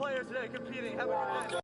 players today competing. Have a good day.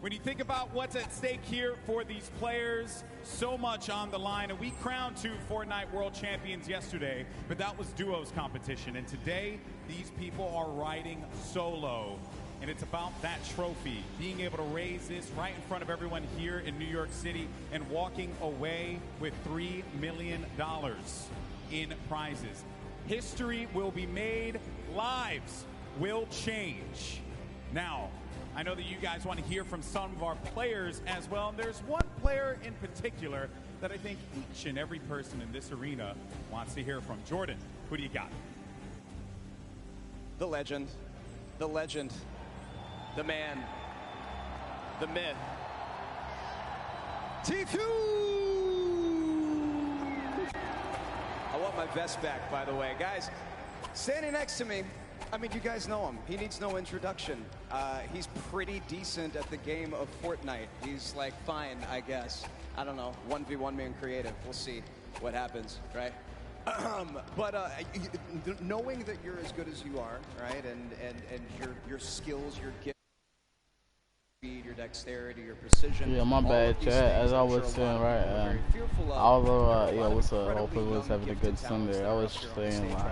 When you think about what's at stake here for these players, so much on the line. And we crowned 2 Fortnite World Champions yesterday, but that was duos competition. And today, these people are riding solo. And it's about that trophy, being able to raise this right in front of everyone here in New York City and walking away with $3 million in prizes. History will be made, lives will change. Now, I know that you guys want to hear from some of our players as well. And there's one player in particular that I think each and every person in this arena wants to hear from. Jordan, who do you got? The legend, the man, the myth. Tfue! I want my vest back, by the way. Guys, standing next to me, I mean, you guys know him. He needs no introduction. He's pretty decent at the game of Fortnite. He's like fine, I guess. I don't know, 1v1 man creative. We'll see what happens, right? Knowing that you're as good as you are, right, and your skills, your gift, your dexterity, your precision. Yeah, my bad, chat. As I was saying, right, although, yeah, what's up? Hopefully, we're having a good Sunday. I was saying, like,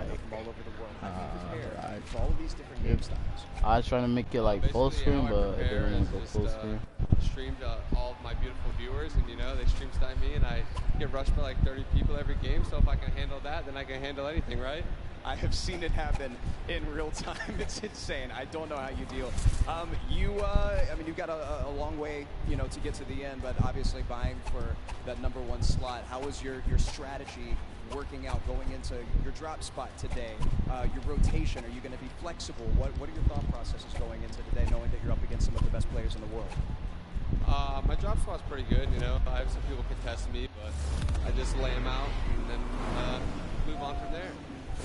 I was trying to make it like full screen, but it didn't go full screen. Streamed all of my beautiful viewers, and you know, they stream time me, and I get rushed by like 30 people every game. So if I can handle that, then I can handle anything, right? I have seen it happen in real time. It's insane. I don't know how you deal. I mean, you've got a long way, you know, to get to the end, but obviously vying for that #1 slot. How was your strategy working out going into your drop spot today? Your rotation, are you going to be flexible? What are your thought processes going into today, knowing that you're up against some of the best players in the world? My drop spot's pretty good, you know. I have some people contest me, but I just lay them out and then move on from there.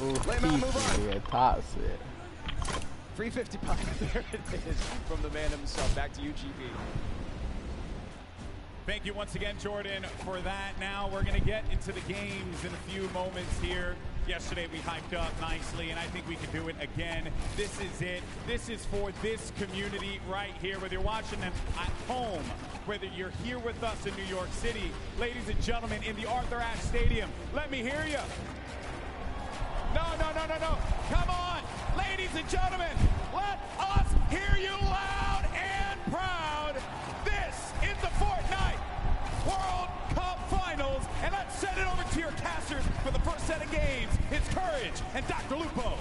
Ooh, lay them out, move on. Yeah, tops it. 355, there it is, from the man himself. Back to you, GP. Thank you once again, Jordan, for that. Now we're going to get into the games in a few moments here. Yesterday we hyped up nicely, and I think we can do it again. This is it. This is for this community right here, whether you're watching them at home, whether you're here with us in New York City. Ladies and gentlemen, in the Arthur Ashe Stadium, let me hear you. No. Come on. Ladies and gentlemen, let us hear you loud and proud. This is the Fortnite World Cup Finals, and let's send it over to your casters for the first set of games. It's Courage and Dr. Lupo.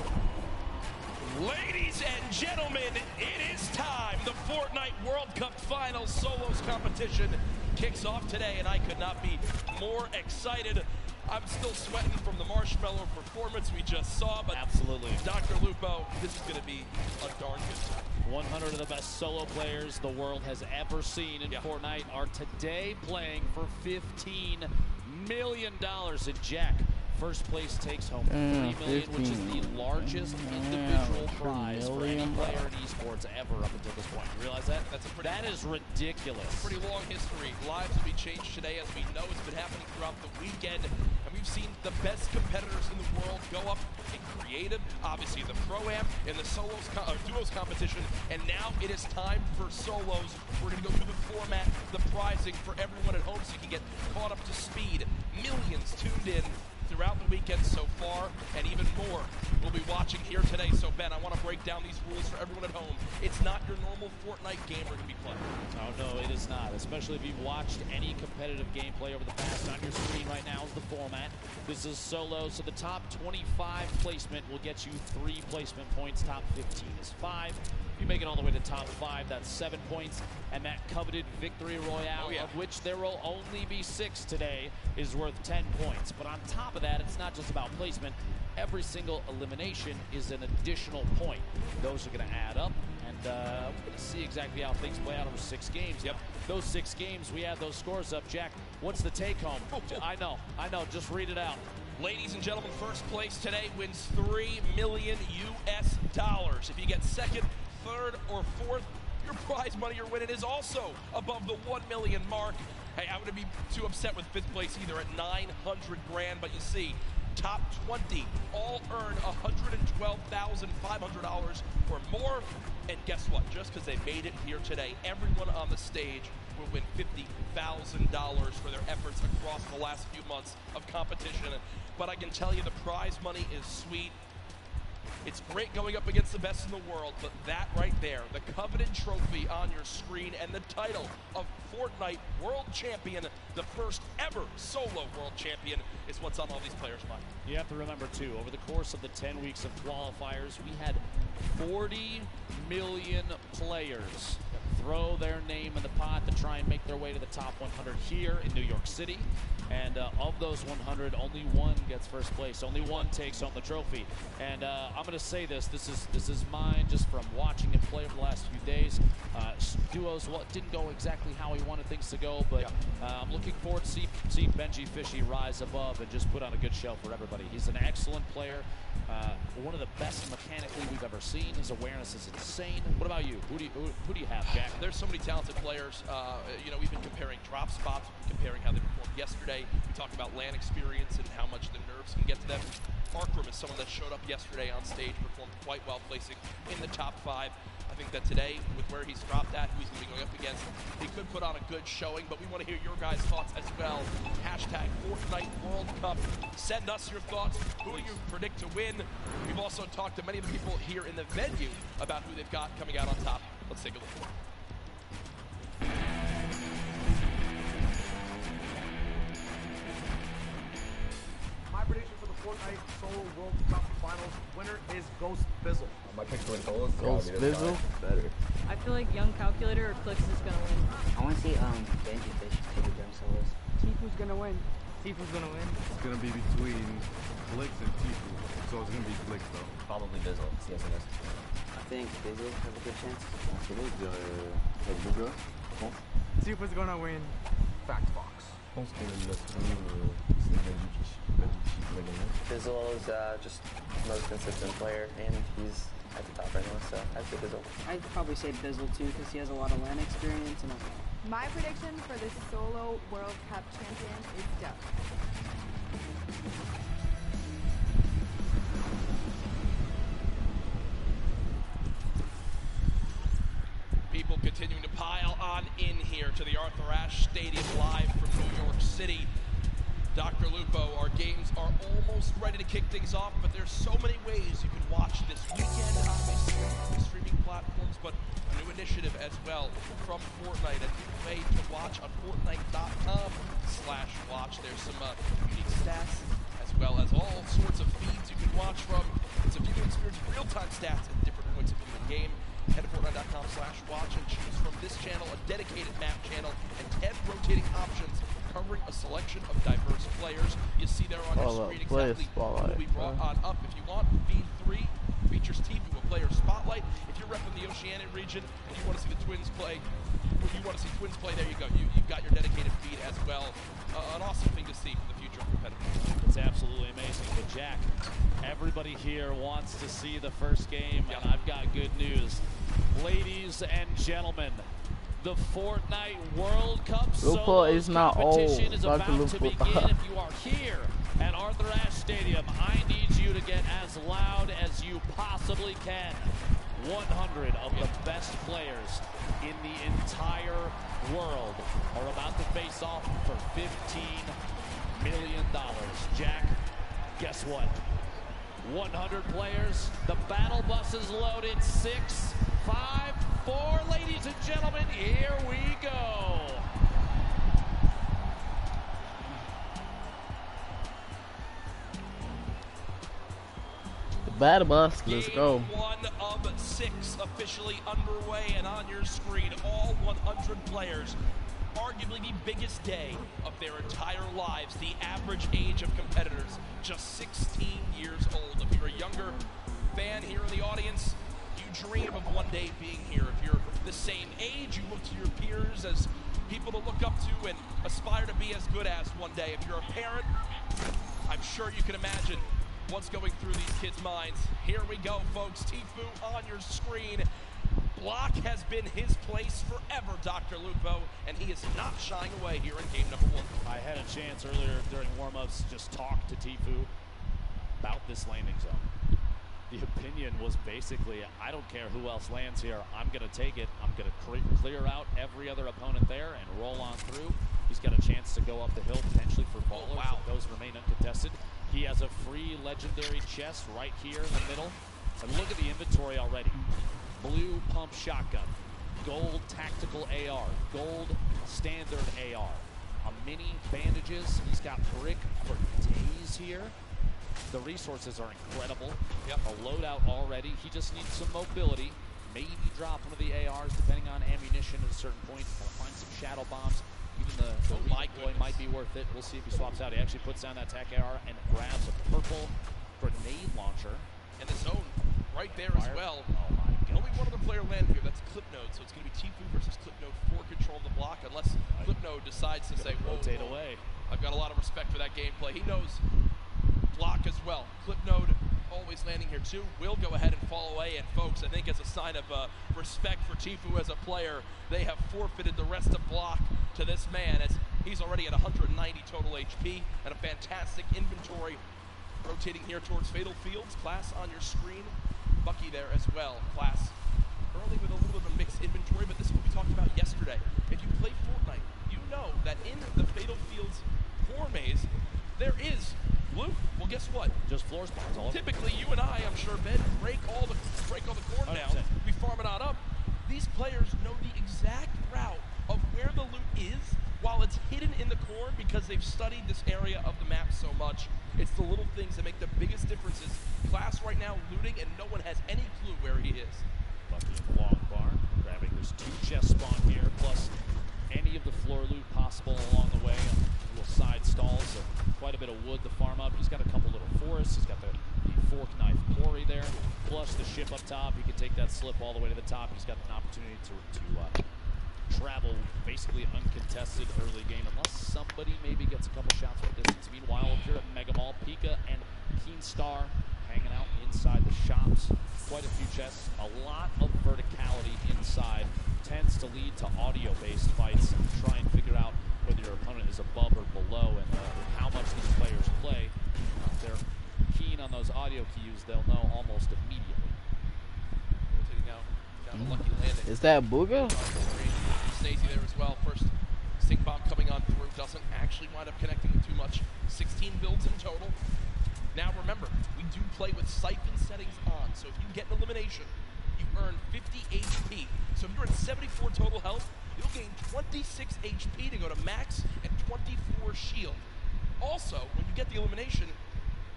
Ladies and gentlemen, it is time. The Fortnite World Cup Finals Solos competition kicks off today, and I could not be more excited I'm still sweating from the marshmallow performance we just saw, but absolutely. Dr. Lupo, this is going to be a darn good time. 100 of the best solo players the world has ever seen in Fortnite are today playing for $15 million in Jack. First place takes home $3 million, which is the largest individual prize for any player in esports ever up until this point. You realize that? That is ridiculous. Pretty long history. Lives will be changed today, as we know it's been happening throughout the weekend. And we've seen the best competitors in the world go up in creative, obviously the Pro-Am, in the duos competition. And now it is time for solos. We're going to go through the format, the prizing for everyone at home so you can get caught up to speed. Millions tuned in throughout the weekend so far, and even more we'll be watching here today. So Ben, I want to break down these rules for everyone at home. It's not your normal Fortnite game we're going to be playing. Oh no, it is not, especially if you've watched any competitive gameplay over the past. On your screen right now is the format. This is solo, so the top 25 placement will get you 3 placement points. Top 15 is 5. If you make it all the way to top 5, that's 7 points, and that coveted victory royale, of which there will only be 6 today, is worth 10 points. But on top of that, it's not just about placement. Every single elimination is an additional point. Those are going to add up, and we're going to see exactly how things play out over 6 games. Yep. Those 6 games, we add those scores up. Jack, what's the take-home? I know. Just read it out. Ladies and gentlemen, first place today wins $3 million US. If you get second, third, or fourth, your prize money you're winning is also above the 1 million mark. Hey, I wouldn't be too upset with 5th place either at 900 grand, but you see, top 20 all earn $112,500 or more. And guess what? Just because they made it here today, everyone on the stage will win $50,000 for their efforts across the last few months of competition. But I can tell you the prize money is sweet. It's great going up against the best in the world, but that right there, the coveted trophy on your screen and the title of Fortnite World Champion, the first ever solo World Champion, is what's on all these players' minds. You have to remember, too, over the course of the 10 weeks of qualifiers, we had 40 million players throw their name in the pot to try and make their way to the top 100 here in New York City. And of those 100, only one gets first place. Only one takes home the trophy. And I'm going to say this is mine just from watching him play over the last few days. Duos didn't go exactly how he wanted things to go, but I'm looking forward to see Benji Fishy rise above and just put on a good show for everybody. He's an excellent player. One of the best mechanically we've ever seen. His awareness is insane. What about you? Who do you have, Jack? There's so many talented players. You know, we've been comparing drop spots, comparing how they performed yesterday. We talked about LAN experience and how much the nerves can get to them. Markram is someone that showed up yesterday on stage, performed quite well, placing in the top 5. I think that today, with where he's dropped at, who he's going to be going up against, he could put on a good showing, but we want to hear your guys' thoughts as well. Hashtag Fortnite World Cup. Send us your thoughts. Who do you predict to win? We've also talked to many of the people here in the venue about who they've got coming out on top. Let's take a look. My prediction for the Fortnite Solo World Cup Finals winner is Ghost Bizzle. My pick to win solos. Ghost Bizzle? Better. I feel like Young Calculator or Clicks is gonna win. I want to see Benji Fish take the drum solos. Tifu's gonna win. Tifu's gonna win. It's gonna be between Clicks and Tifu, so it's gonna be Clicks though. Probably Bizzle. CSNS. I think Bizzle has a good chance. Tifu's gonna win. Fact Fox. Bizzle is just the most consistent player, and he's at the top right now, so I'd say Bizzle. I'd probably say Bizzle too, because he has a lot of LAN experience. And my prediction for the Solo World Cup champion is Duck. People continuing to pile on in here to the Arthur Ashe Stadium live from New York City. Dr. Lupo, our games are almost ready to kick things off, but there's so many ways you can watch this weekend on these streaming platforms, but a new initiative as well from Fortnite, a new way to watch on Fortnite.com/watch. There's some unique stats as well as all sorts of feeds you can watch from. It's a viewing experience, real-time stats at different points of the game. Head to Fortnite.com/watch and choose from this channel a dedicated map channel and 10 rotating options covering a selection of diverse players. You see there on your screen exactly who we brought on up. If you want, feed 3 features Tifu, a player spotlight. If you're repping the Oceanic region and you want to see the Twins play, there you go. You've got your dedicated feed as well. An awesome thing to see for the future of competitors. It's absolutely amazing. But Jack, everybody here wants to see the first game, and I've got good news. Ladies and gentlemen, the Fortnite World Cup solo competition is about to begin. If you are here at Arthur Ashe Stadium, I need you to get as loud as you possibly can. 100 of the best players in the entire world are about to face off for $15 million. Jack, guess what? 100 players, the battle bus is loaded. 6, 5, 4, ladies and gentlemen, here we go. Battle bus, let's go. Game 1 of 6 officially underway, and on your screen, all 100 players. Arguably the biggest day of their entire lives. The average age of competitors, just 16 years old. If you're a younger fan here in the audience, you dream of one day being here. If you're the same age, you look to your peers as people to look up to and aspire to be as good as one day. If you're a parent, I'm sure you can imagine what's going through these kids' minds. Here we go, folks. Tifu on your screen. Block has been his place forever, Dr. Lupo, and he is not shying away here in game number 1. I had a chance earlier during warm-ups to just talk to Tifu about this landing zone. The opinion was basically, I don't care who else lands here, I'm going to take it. I'm going to clear out every other opponent there and roll on through. He's got a chance to go up the hill potentially for ballers if those remain uncontested. He has a free legendary chest right here in the middle. And look at the inventory already. Blue pump shotgun, gold tactical AR, gold standard AR, a mini bandages. He's got brick for days here. The resources are incredible. A loadout already. He just needs some mobility. Maybe drop one of the ARs depending on ammunition at a certain point. Or find some shadow bombs. Even the boy might be worth it. We'll see if he swaps out. He actually puts down that tac AR and grabs a purple grenade launcher. And the zone right there as well. Oh my God. Only one other player landed here. That's Clipnode. So it's going to be Tifu versus Clipnode for control of the block, unless Clipnode decides to say, rotate away. I've got a lot of respect for that gameplay. He knows block as well. Clipnode always landing here too. Will go ahead and fall away. And folks, I think as a sign of respect for Tifu as a player, they have forfeited the rest of block to this man, as he's already at 190 total HP and a fantastic inventory. Rotating here towards Fatal Fields. Class on your screen. Bucky there as well. Class early with a little bit of a mixed inventory, but this is what we talked about yesterday. If you play Fortnite, you know that in the Fatal Fields floor maze, there is loot. Well, guess what? Just floor spawns all over. Typically, you and I, I'm sure, Ben, break all the corn 100%. down. We farm it on up. These players know the exact route of where the loot is while it's hidden in the corn because they've studied this area of the map so much. It's the little things that make the biggest differences. Class right now looting, and no one has any clue where he is. Bucky in the long barn, grabbing. There's 2 chests spawn here, plus any of the floor loot possible along the way. Little side stalls, quite a bit of wood to farm up. He's got a couple little forests. He's got the fork knife quarry there, plus the ship up top. He can take that slip all the way to the top. He's got an opportunity to travel basically uncontested early game, unless somebody maybe gets a couple shots from distance. Meanwhile, up here at Mega Mall, Pika and Keenstar hanging out inside the shops. Quite a few chests. A lot of verticality inside tends to lead to audio-based fights, and try and figure out whether your opponent is above or below, and how much these players play. If they're keen on those audio cues, they'll know almost immediately. Rotating out, down a lucky landing. Is that Booga? Snazy there as well. First stink bomb coming on through, doesn't actually wind up connecting too much. 16 builds in total. Now remember, we do play with siphon settings on, so if you get an elimination, you earn 50 HP. So if you're at 74 total health, you'll gain 26 HP to go to max and 24 shield. Also, when you get the elimination,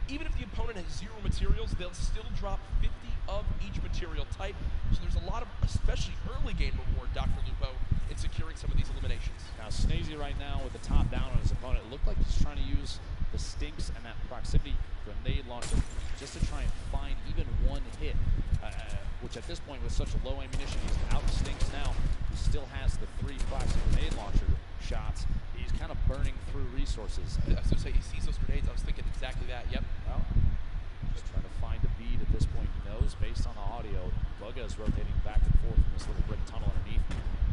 even if the opponent has 0 materials, they'll still drop 50 of each material type. So there's a lot of, especially early game reward, Dr. Lupo, in securing some of these eliminations. Now Snazy right now with the top down on his opponent. It looked like he's trying to use proximity grenade launcher just to try and find even one hit, which at this point with such low ammunition, he's out stinks now. He still has the 3 proximity grenade launcher shots. He's kind of burning through resources. I was going to say, he sees those grenades. I was thinking exactly that. Yep. Well, just trying to find a bead at this point. He knows, based on the audio, Bugga is rotating back and forth in this little brick tunnel underneath.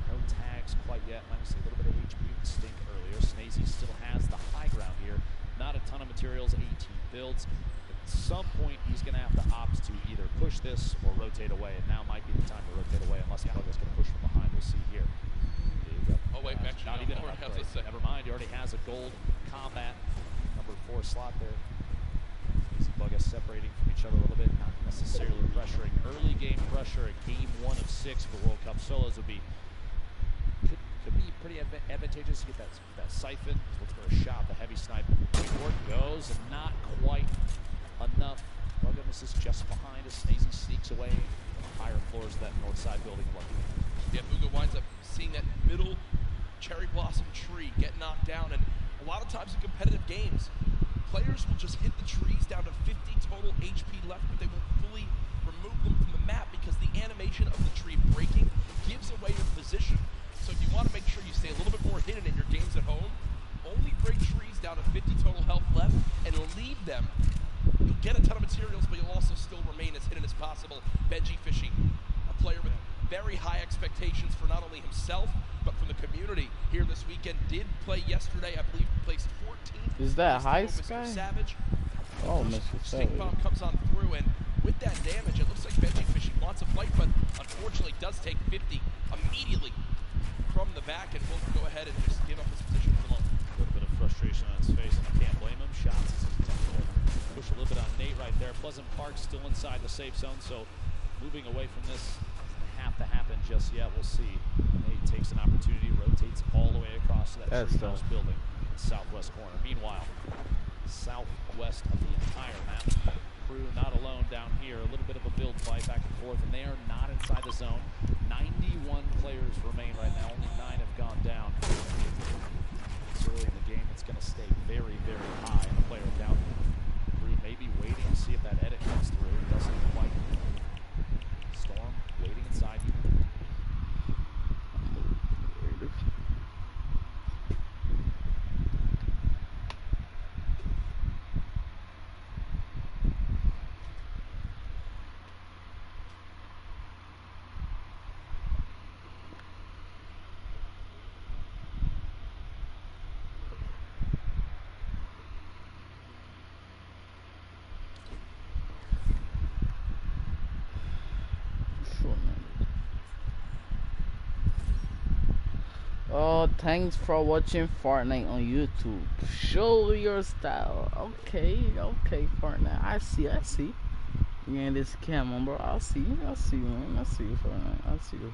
No tags quite yet. Minus a little bit of HP stink earlier. Snazy still has the high ground here. Not a ton of materials, 18 builds. At some point, he's going to have to opt to either push this or rotate away. And now might be the time to rotate away, unless Bugga's going to push from behind. We'll see here. Oh, wait, actually, not even an upgrade. Never mind, he already has a gold combat number 4 slot there. Easy Bugga separating from each other a little bit, not necessarily pressuring. Early game pressure at game 1 of 6 for World Cup solos would be could be pretty advantageous to get that siphon. Let's go a shot, the heavy snipe. Before it goes, and not quite enough. Bugga misses just behind as Snazy sneaks away from the higher floors of that north side building. Lucky. Yeah, Bugga winds up seeing that middle cherry blossom tree get knocked down, and a lot of times in competitive games, players will just hit the trees down to 50 total HP left, but they won't fully remove them from the map because the animation of the tree breaking gives away your position. So if you want to make sure you stay a little bit more hidden in your games at home, only break trees down to 50 total health left and leave them. You'll get a ton of materials, but you'll also still remain as hidden as possible. Benji Fishy, a player with very high expectations for not only himself, but from the community here this weekend. Did play yesterday, I believe, placed 14th. Is that high sky? Savage. Oh, Mr. Stink bomb comes on through, and with that damage, it looks like Benji Fishy wants a fight, but unfortunately does take 50 immediately from the back, and will go ahead and just give up his position for long. A little bit of frustration on his face, and I can't blame him. Shots is attempting to push a little bit on Nate right there. Pleasant Park still inside the safe zone, so moving away from this doesn't have to happen just yet. We'll see. Nate takes an opportunity, rotates all the way across to that treehouse building in the southwest corner. Meanwhile, southwest of the entire map, Crew not alone down here. A little bit of a build fight back and forth, and they are not inside the zone. 91 players remain right now. Only 9 have gone down. It's early in the game. It's going to stay very, very high in the player count. Crew may be waiting to see if that edit comes through. It doesn't quite. Storm waiting inside you. Oh, thanks for watching Fortnite on YouTube. Show your style. Okay, Fortnite. I see. You in this camera, bro. I see you, man. I see you, Fortnite. I see you.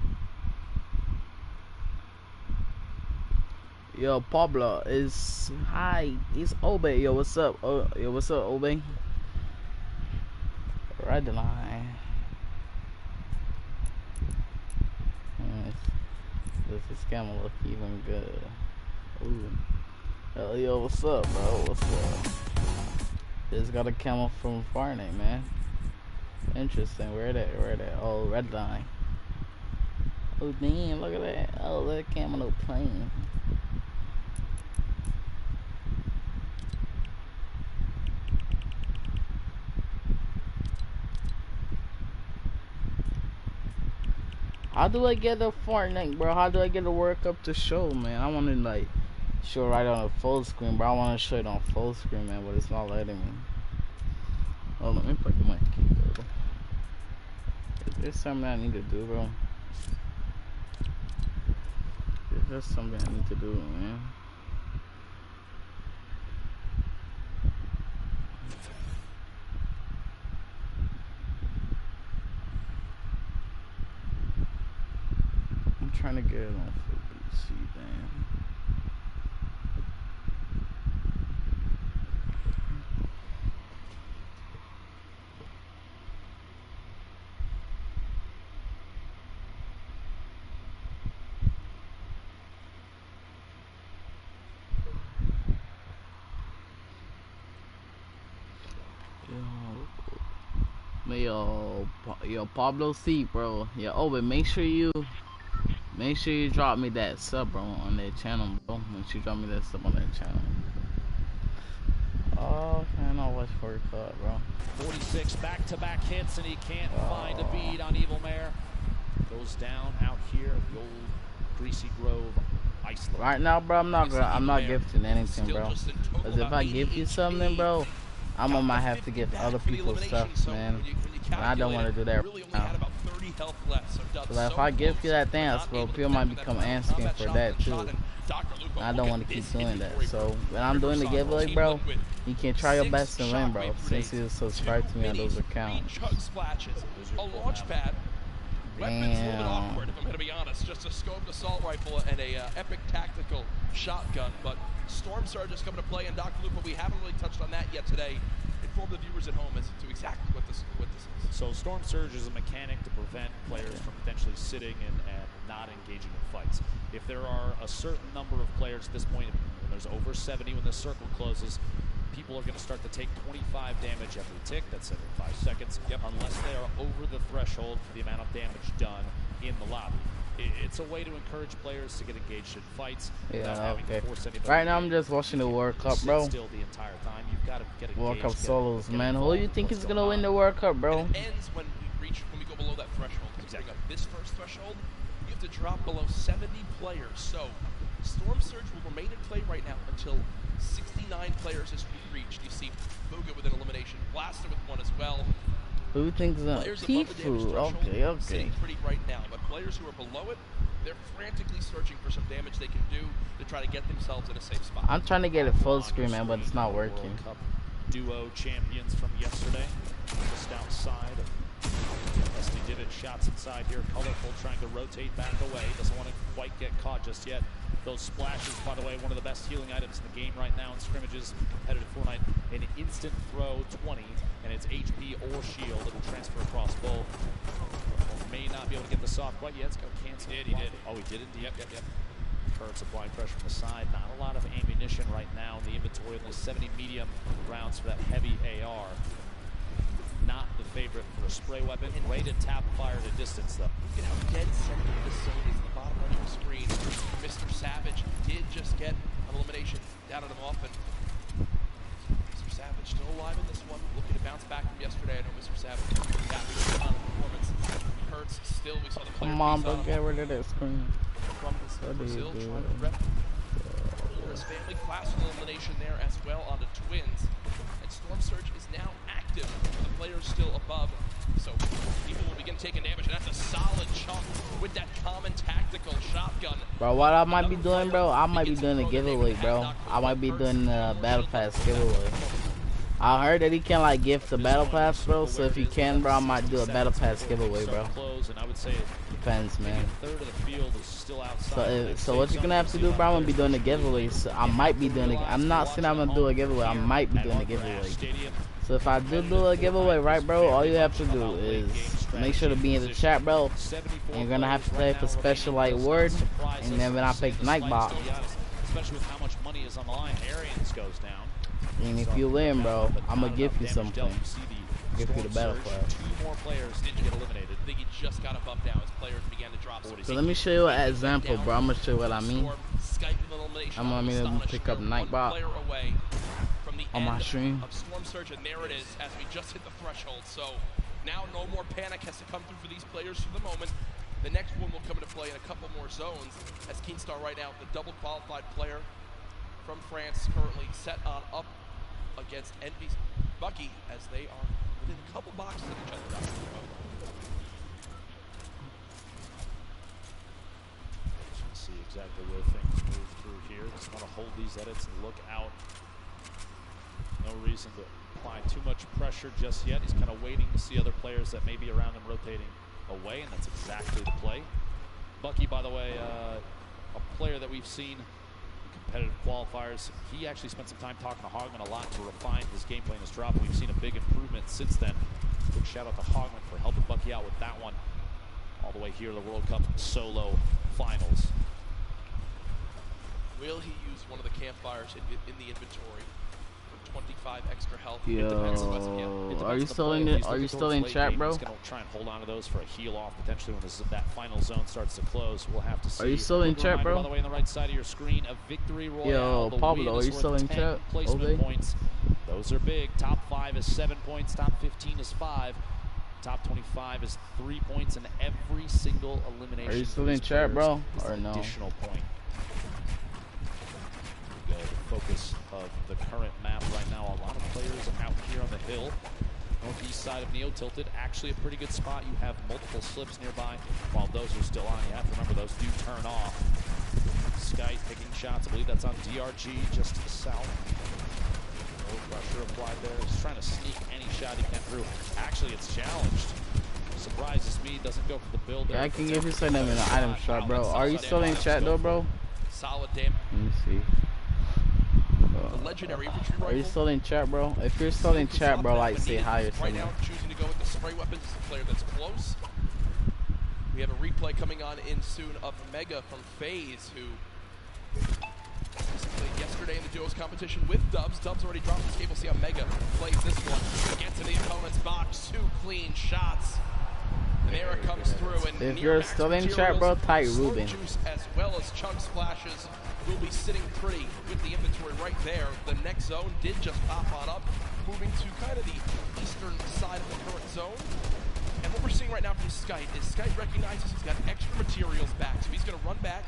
Yo, Pablo is hi. It's Obey. Yo, what's up? Oh, yo, what's up, Obey? Right the line. Does this camera look even good? Ooh. Hell, yo, what's up, bro? What's up? Just got a camera from Fortnite, man. Interesting. Where that? Oh, red line. Oh, damn, look at that. Oh, that camera no plane. How do I get a Fortnite, bro? How do I get a work up to show, man? I want to, like, show right on a full screen, bro. I want to show it on full screen, man, but it's not letting me. Oh, let me plug my keyboard. Is there something I need to do, bro? Is there something I need to do, man? I'm trying to get it on full PC, damn. Yo, Pablo C, bro. Yo, but make sure you drop me that sub, bro, on that channel, bro. Make sure you drop me that sub on that channel. Oh, man, I'll watch for a cut, bro. 46 back-to-back hits, and he can't find a bead on Evil Mare. Goes down out here, the old Greasy Grove, Iceland. Right now, bro, I'm not gifting anything, bro. Because if I give you something, bro, I might have to give other people stuff, man. And I don't want to do that right now. So if I give you that dance, bro, people might become asking for that too. I don't want to keep doing that. So when I'm doing the giveaway, bro, you can try your best to win, bro. Since you subscribe to me on those accounts. Weapons a little bit awkward, if I'm going to be honest. Just a scoped assault rifle and a epic tactical shotgun. But Storm Surge is coming to play, and Dr. Lupa, we haven't really touched on that yet today. Inform the viewers at home as to exactly what this is. So Storm Surge is a mechanic to prevent players from potentially sitting and not engaging in fights. If there are a certain number of players at this point, when there's over 70 when the circle closes, people are going to start to take 25 damage every tick. That's every 5 seconds, unless they are over the threshold for the amount of damage done in the lobby. It's a way to encourage players to get engaged in fights without having to force anybody. Right now, I'm just watching the World Cup, bro. Still the entire time. You've got to get engaged. World Cup solos, man. Who do you think is gonna win the World Cup, bro? And it ends when we go below that threshold. To bring up this first threshold, you have to drop below 70 players. So Storm Surge will remain in play right now until 69 players is reached. You see Boga with an elimination, Blaster with one as well. Who thinks that? Tifu. Okay. Sitting pretty right now, but players who are below it, they're frantically searching for some damage they can do to try to get themselves in a safe spot. I'm trying to get it full screen, man, but it's not working. Duo champions from yesterday, just outside. Leslie did it. Shots inside here. Colorful trying to rotate back away. Doesn't want to quite get caught just yet. Those splashes, by the way, one of the best healing items in the game right now in scrimmages. Competitive Fortnite, an instant throw 20, and it's HP or shield. It'll transfer across both. May not be able to get the soft quite yet. It's got cancel. He did. Oh, he did indeed. Yep. Kurtz applying pressure from the side. Not a lot of ammunition right now in the inventory. Only 70 medium rounds for that heavy AR. Not the favorite for a spray weapon. Way to tap fire at a distance, though. Look at how dead center the facility is in the bottom right of the screen. Mr. Savage did just get an elimination down at him off, and Mr. Savage still alive in this one. Looking to bounce back from yesterday. I know Mr. Savage got a on performance. Kurtz still, we saw the player. Come on, bro, get rid of that screen. From Brazil, trying to rep for his family. Class elimination there as well on the Twins. And Storm Surge is now active. The player's still above. So people will begin taking damage, and that's a solid chunk with that common tactical shotgun. Bro, what I might be doing, bro, I might be doing a giveaway, bro. I might be doing a Battle Pass giveaway. I heard that he can, like, gift the Battle Pass, bro, so if you can, bro, I might do a Battle Pass giveaway, bro. Depends, man. So what you're gonna have to do, bro, I'm gonna be doing the giveaways. I might be doing it. I'm not saying I'm gonna do a giveaway. I might be doing a giveaway. So if I do a giveaway, right, bro, all you have to do is make sure to be in the chat, bro. And you're gonna have to play for special, like, word. And then when I pick Nightbot. Especially with how much money is on the line, Arians goes down. And if you win, bro, I'm gonna give you something. Give you the Battle Pass. 2 more players did get eliminated. I think he just got a bump now as players began to drop. So let me show you an example, bro. I'm gonna show you what I mean. I'm gonna pick up Nightbot on my stream. Of Storm Surge, and there it is as we just hit the threshold. So now no more panic has to come through for these players for the moment. The next one will come into play in a couple more zones as Keenstar right now, the double qualified player from France, currently set on up against Envy's Bucky as they are within a couple boxes of each other. See exactly where things move through here. Just want to hold these edits and look out. No reason to apply too much pressure just yet. He's kind of waiting to see other players that may be around him rotating away, and that's exactly the play. Bucky, by the way, a player that we've seen in competitive qualifiers. He actually spent some time talking to Hogman a lot to refine his gameplay and his drop. We've seen a big improvement since then. Big shout out to Hogman for helping Bucky out with that one. All the way here to the World Cup solo finals. Will he use one of the campfires in the inventory? 25 25 extra health. It depends on what's Are you still in it? Are you still in chat, bro? He's gonna try and hold on to those for a heal off potentially when that final zone starts to close. We'll have to see. Are you still in chat, bro? By the way, on the right side of your screen, a victory royale. Yo, Pablo, are you still in chat? Placement points. Those are big. Top 5 is 7 points. Top 15 is 5. Top 25 is 3 points, and every single elimination. Are you still in chat, bro, or no? Additional point. The focus of the current map right now. A lot of players out here on the hill. Northeast side of Neo Tilted, actually a pretty good spot. You have multiple slips nearby. While those are still on, you have to remember those do turn off. Sky taking shots. I believe that's on DRG just to the south. No pressure applied there. He's trying to sneak any shot he can through. Actually, it's challenged. Surprises me. Doesn't go for the build. Yeah, I can give you something in an item shot, bro. Are you still in chat though, bro? Solid damage. Let me see. The legendary infantry rifle. Are you still in chat, bro? If you're still in chat, bro, like say hi or something. Right now, choosing to go with the spray weapons is a player that's close. We have a replay coming on in soon of Mega from FaZe, who played yesterday in the duos competition with Dubs. Dubs already dropped his cable. See how Mega plays this one. Gets in the opponent's box. 2 clean shots. And there it comes through. And if you're still in chat, bro, type Ruben. Juice as well as chunk splashes will be sitting pretty with the inventory right there. The next zone did just pop on up, moving to kind of the eastern side of the current zone. And what we're seeing right now from Skype is Skype recognizes he's got extra materials back, so he's going to run back,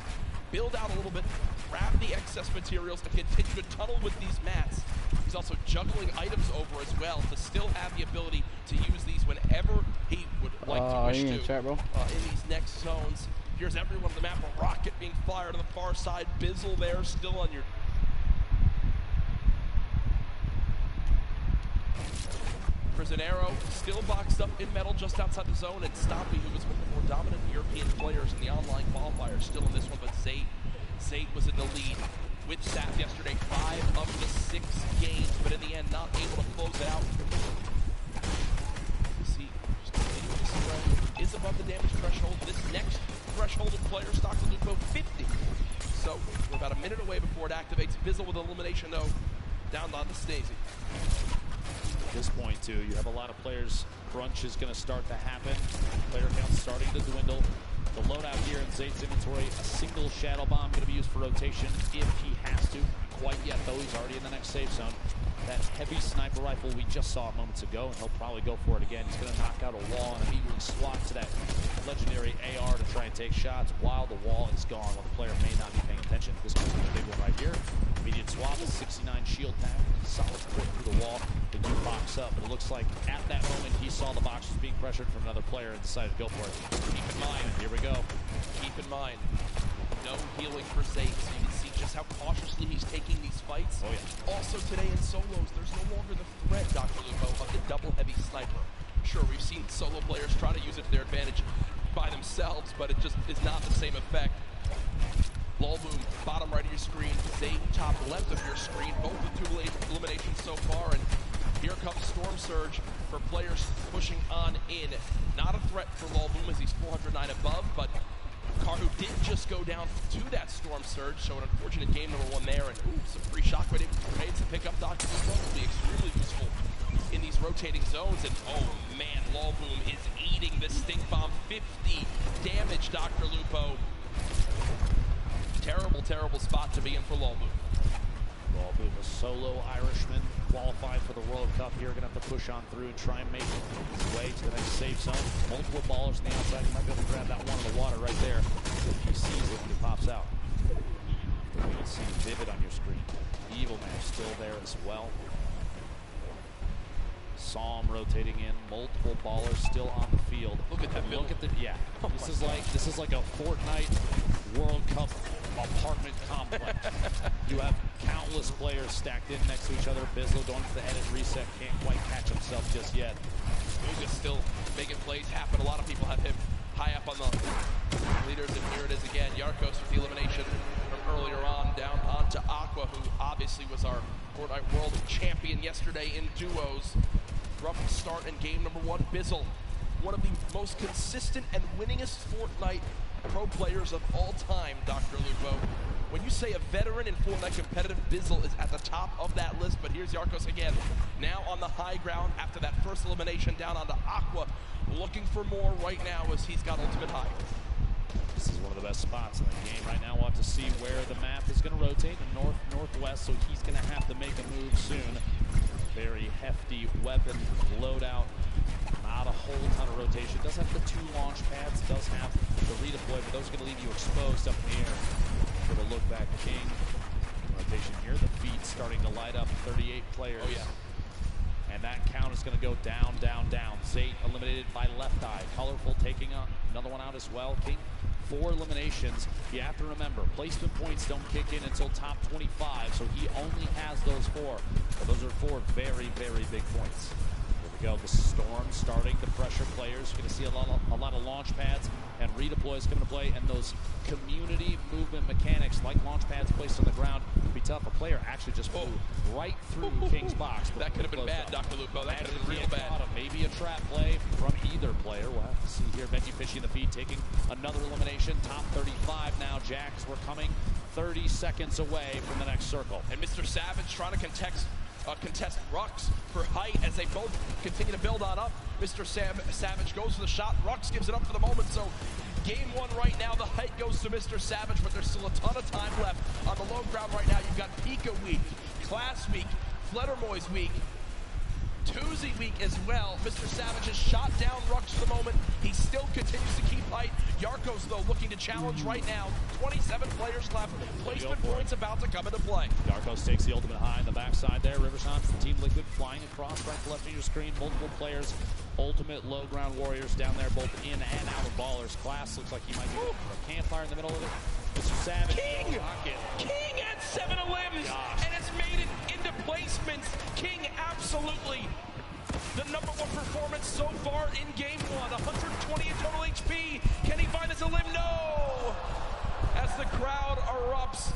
build out a little bit, grab the excess materials, and continue to tunnel with these mats. He's also juggling items over as well to still have the ability to use these whenever he would like to wish to chat, bro? In these next zones. Here's everyone on the map. A rocket being fired on the far side. Bizzle there, still on your... Prison Arrow still boxed up in metal just outside the zone, and Stompy, who was one of the more dominant European players in the online qualifier, still in this one, but Zayt was in the lead with Sap yesterday. 5 of the 6 games, but in the end, not able to close it out. See, just continuing to spread is above the damage threshold. This next threshold of players, Dr. Lupo, 50. So we're about a minute away before it activates. Bizzle with elimination, though, down on the Stacey. At this point, too, you have a lot of players. Crunch is going to start to happen. Player count starting to dwindle. The loadout here in Zayt's inventory, a single shadow bomb going to be used for rotation if he has to. Quite yet, though, he's already in the next safe zone. That heavy sniper rifle we just saw moments ago, and he'll probably go for it again. He's going to knock out a wall and immediately swap to that legendary AR to try and take shots while the wall is gone, while the player may not be paying attention. This could be a big one right here. Immediate swap, a 69 shield tag, solid support through the wall. They do box up, but it looks like at that moment he saw the box was being pressured from another player and decided to go for it. Keep in mind, here we go. Keep in mind, no healing for Zayt, so you can see just how cautiously he's taking these fights. Oh, yeah. Also today in solos, there's no longer the threat, Dr. Lupo, of the double heavy sniper. Sure, we've seen solo players try to use it to their advantage by themselves, but it just is not the same effect. Lolboom, bottom right of your screen, Zayt, top left of your screen, both with 2 eliminations so far, and here comes Storm Surge for players pushing on in. Not a threat for Lolboom as he's 409 above, but Karhu did just go down to that Storm Surge, so an unfortunate game number 1 there, and some free shockwave grenades to pick up Dr. Lupo will be extremely useful in these rotating zones, and oh man, Lolboom is eating the stink bomb. 50 damage, Dr. Lupo. Terrible, terrible spot to be in for Lolboom. Lolboom, a solo Irishman, qualified for the World Cup here. Gonna have to push on through and try and make his way to the next safe zone. Multiple ballers on the outside. He might be able to grab that one in the water right there if he sees it when he pops out. You can see Vivid on your screen. Evil Man still there as well. Saw him rotating in. Multiple ballers still on the field. Look at that. Look at the This is like a Fortnite World Cup apartment complex. You have countless players stacked in next to each other. Bizzle going for the edit reset, can't quite catch himself just yet. Uga's still making plays happen. A lot of people have him high up on the leaders, and here it is again. Yarkos with the elimination from earlier on, down onto Aqua, who obviously was our Fortnite World Champion yesterday in duos. Rough start in game number 1. Bizzle, one of the most consistent and winningest Fortnite pro players of all time, Dr. Lupo. when you say a veteran in Fortnite competitive, Bizzle is at the top of that list. But here's Yarkos again, now on the high ground after that first elimination down onto Aqua, looking for more right now as he's got ultimate high. This is one of the best spots in the game right now. We'll have to see where the map is going to rotate, northwest, so he's going to have to make a move soon. Very hefty weapon loadout. Not a whole ton of rotation. Does have the 2 launch pads, does have the redeploy, but those are going to leave you exposed up in the air. For the look back King. Rotation here, the feed starting to light up, 38 players. Oh yeah. And that count is going to go down, down, down. Zate eliminated by Left Eye. Colorful taking another one out as well. King, 4 eliminations. You have to remember, placement points don't kick in until top 25, so he only has those 4. But those are 4 very, very big points. Here we go, the Storm starting to pressure players. You're going to see a lot of launch pads and redeploys coming to play, and those community movement mechanics like launch pads placed on the ground would be tough. A player actually just flew right through King's box. That could have been bad, Dr. Lupo. That could have been real bad. Maybe a trap play from either player. We'll have to see here. Benji Fishy in the feed taking another elimination. Top 35 now. Jacks, we're coming 30 seconds away from the next circle. And Mr. Savage trying to contest Rux for height as they both continue to build on up. Mr. Savage goes for the shot. Rux gives it up for the moment. So game 1 right now, the height goes to Mr. Savage, but there's still a ton of time left on the low ground right now. You've got Pika week, Class week, Fledermoy's week, Tuesday week as well. Mr. Savage has shot down Rux for the moment. He still continues to keep height. Yarkos, though, looking to challenge right now. 27 players left. Placement points about to come into play. Yarkos takes the ultimate high on the backside there. Rivershot from Team Liquid flying across right to left of your screen. Multiple players. Ultimate low ground warriors down there, both in and out of ballers. Class looks like he might be looking for a campfire in the middle of it. Mr. Savage. King had 7 limbs, and it's made it into placements. King absolutely the #1 performance so far in game 1. 120 in total HP. Can he find his limb? No! As the crowd erupts.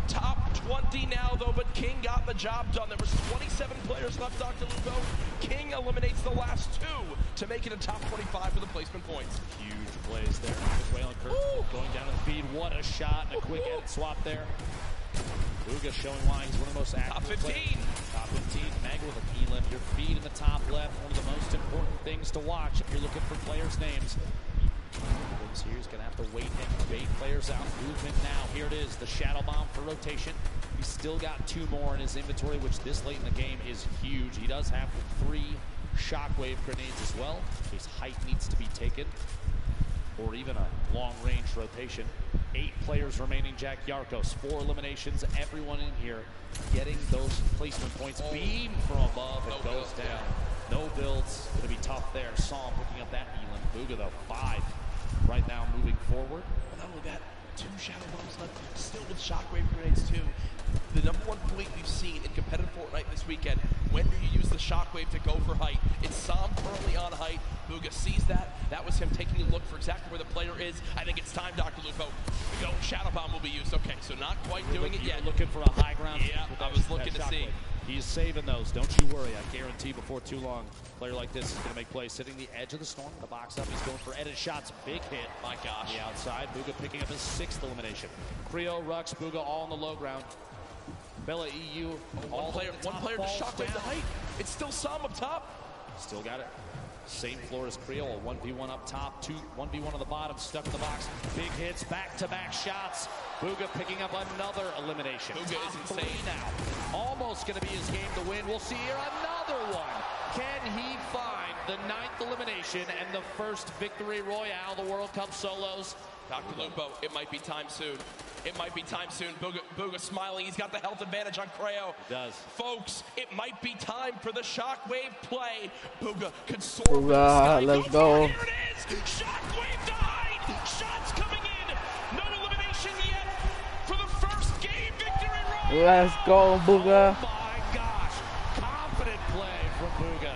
Top 20 now, though, but King got the job done. There was 27 players left, Dr. Lupo. King eliminates the last 2 to make it a top 25 for the placement points. Huge plays there. Whalen Kirk going down to the feed. What a shot and a quick edit swap there. Booga showing why he's one of the most active. Top 15. Players. Top 15. Meg with a P-limp. Your feed in the top left. One of the most important things to watch if you're looking for players' names. Here he's going to have to wait and bait players out. Movement now. Here it is. The Shadow Bomb for rotation. He's still got 2 more in his inventory, which this late in the game is huge. He does have 3 shockwave grenades as well, in case height needs to be taken, or even a long-range rotation. 8 players remaining. Jack Yarkos, 4 eliminations. Everyone in here getting those placement points. Beam from above. It goes down. No builds. Going to be tough there. Saw him picking up that Elam. Booga, though, 5 right now moving forward. Not only that, 2 Shadow Bombs left, still with shockwave grenades, too. The #1 point we've seen in competitive Fortnite this weekend, when do you use the shockwave to go for height? It's Sam currently on height. Booga sees that. That was him taking a look for exactly where the player is. I think it's time, Dr. Lupo. No, Shadow Bomb will be used. Okay, so not quite doing it yet. Looking for a high ground. Yeah, I was looking to see. He's saving those. Don't you worry. I guarantee before too long, a player like this is going to make plays. Sitting the edge of the storm, the box up. He's going for edit shots. Big hit. My gosh. The outside. Booga picking up his 6th elimination. Creo, Rux, Booga all on the low ground. Bella EU. One player to shockwave the height. It's still Sam up top. Still got it. Same floor as Creo. 1v1 up top. 1v1 on the bottom. Stuck in the box. Big hits. Back-to-back shots. Booga picking up another elimination. Booga is insane now. Almost going to be his game to win. We'll see here another one. Can he find the 9th elimination and the first victory royale, the World Cup solos? Dr. Lupo, it might be time soon. It might be time soon. Booga smiling. He's got the health advantage on Creo. He does. Folks, it might be time for the shockwave play. Booga could soar. Booga, let's go. Here it is. Shockwave to height. Shots coming in. No elimination yet for the first game victory royale. Let's go, Booga. Oh my gosh. Confident play from Booga.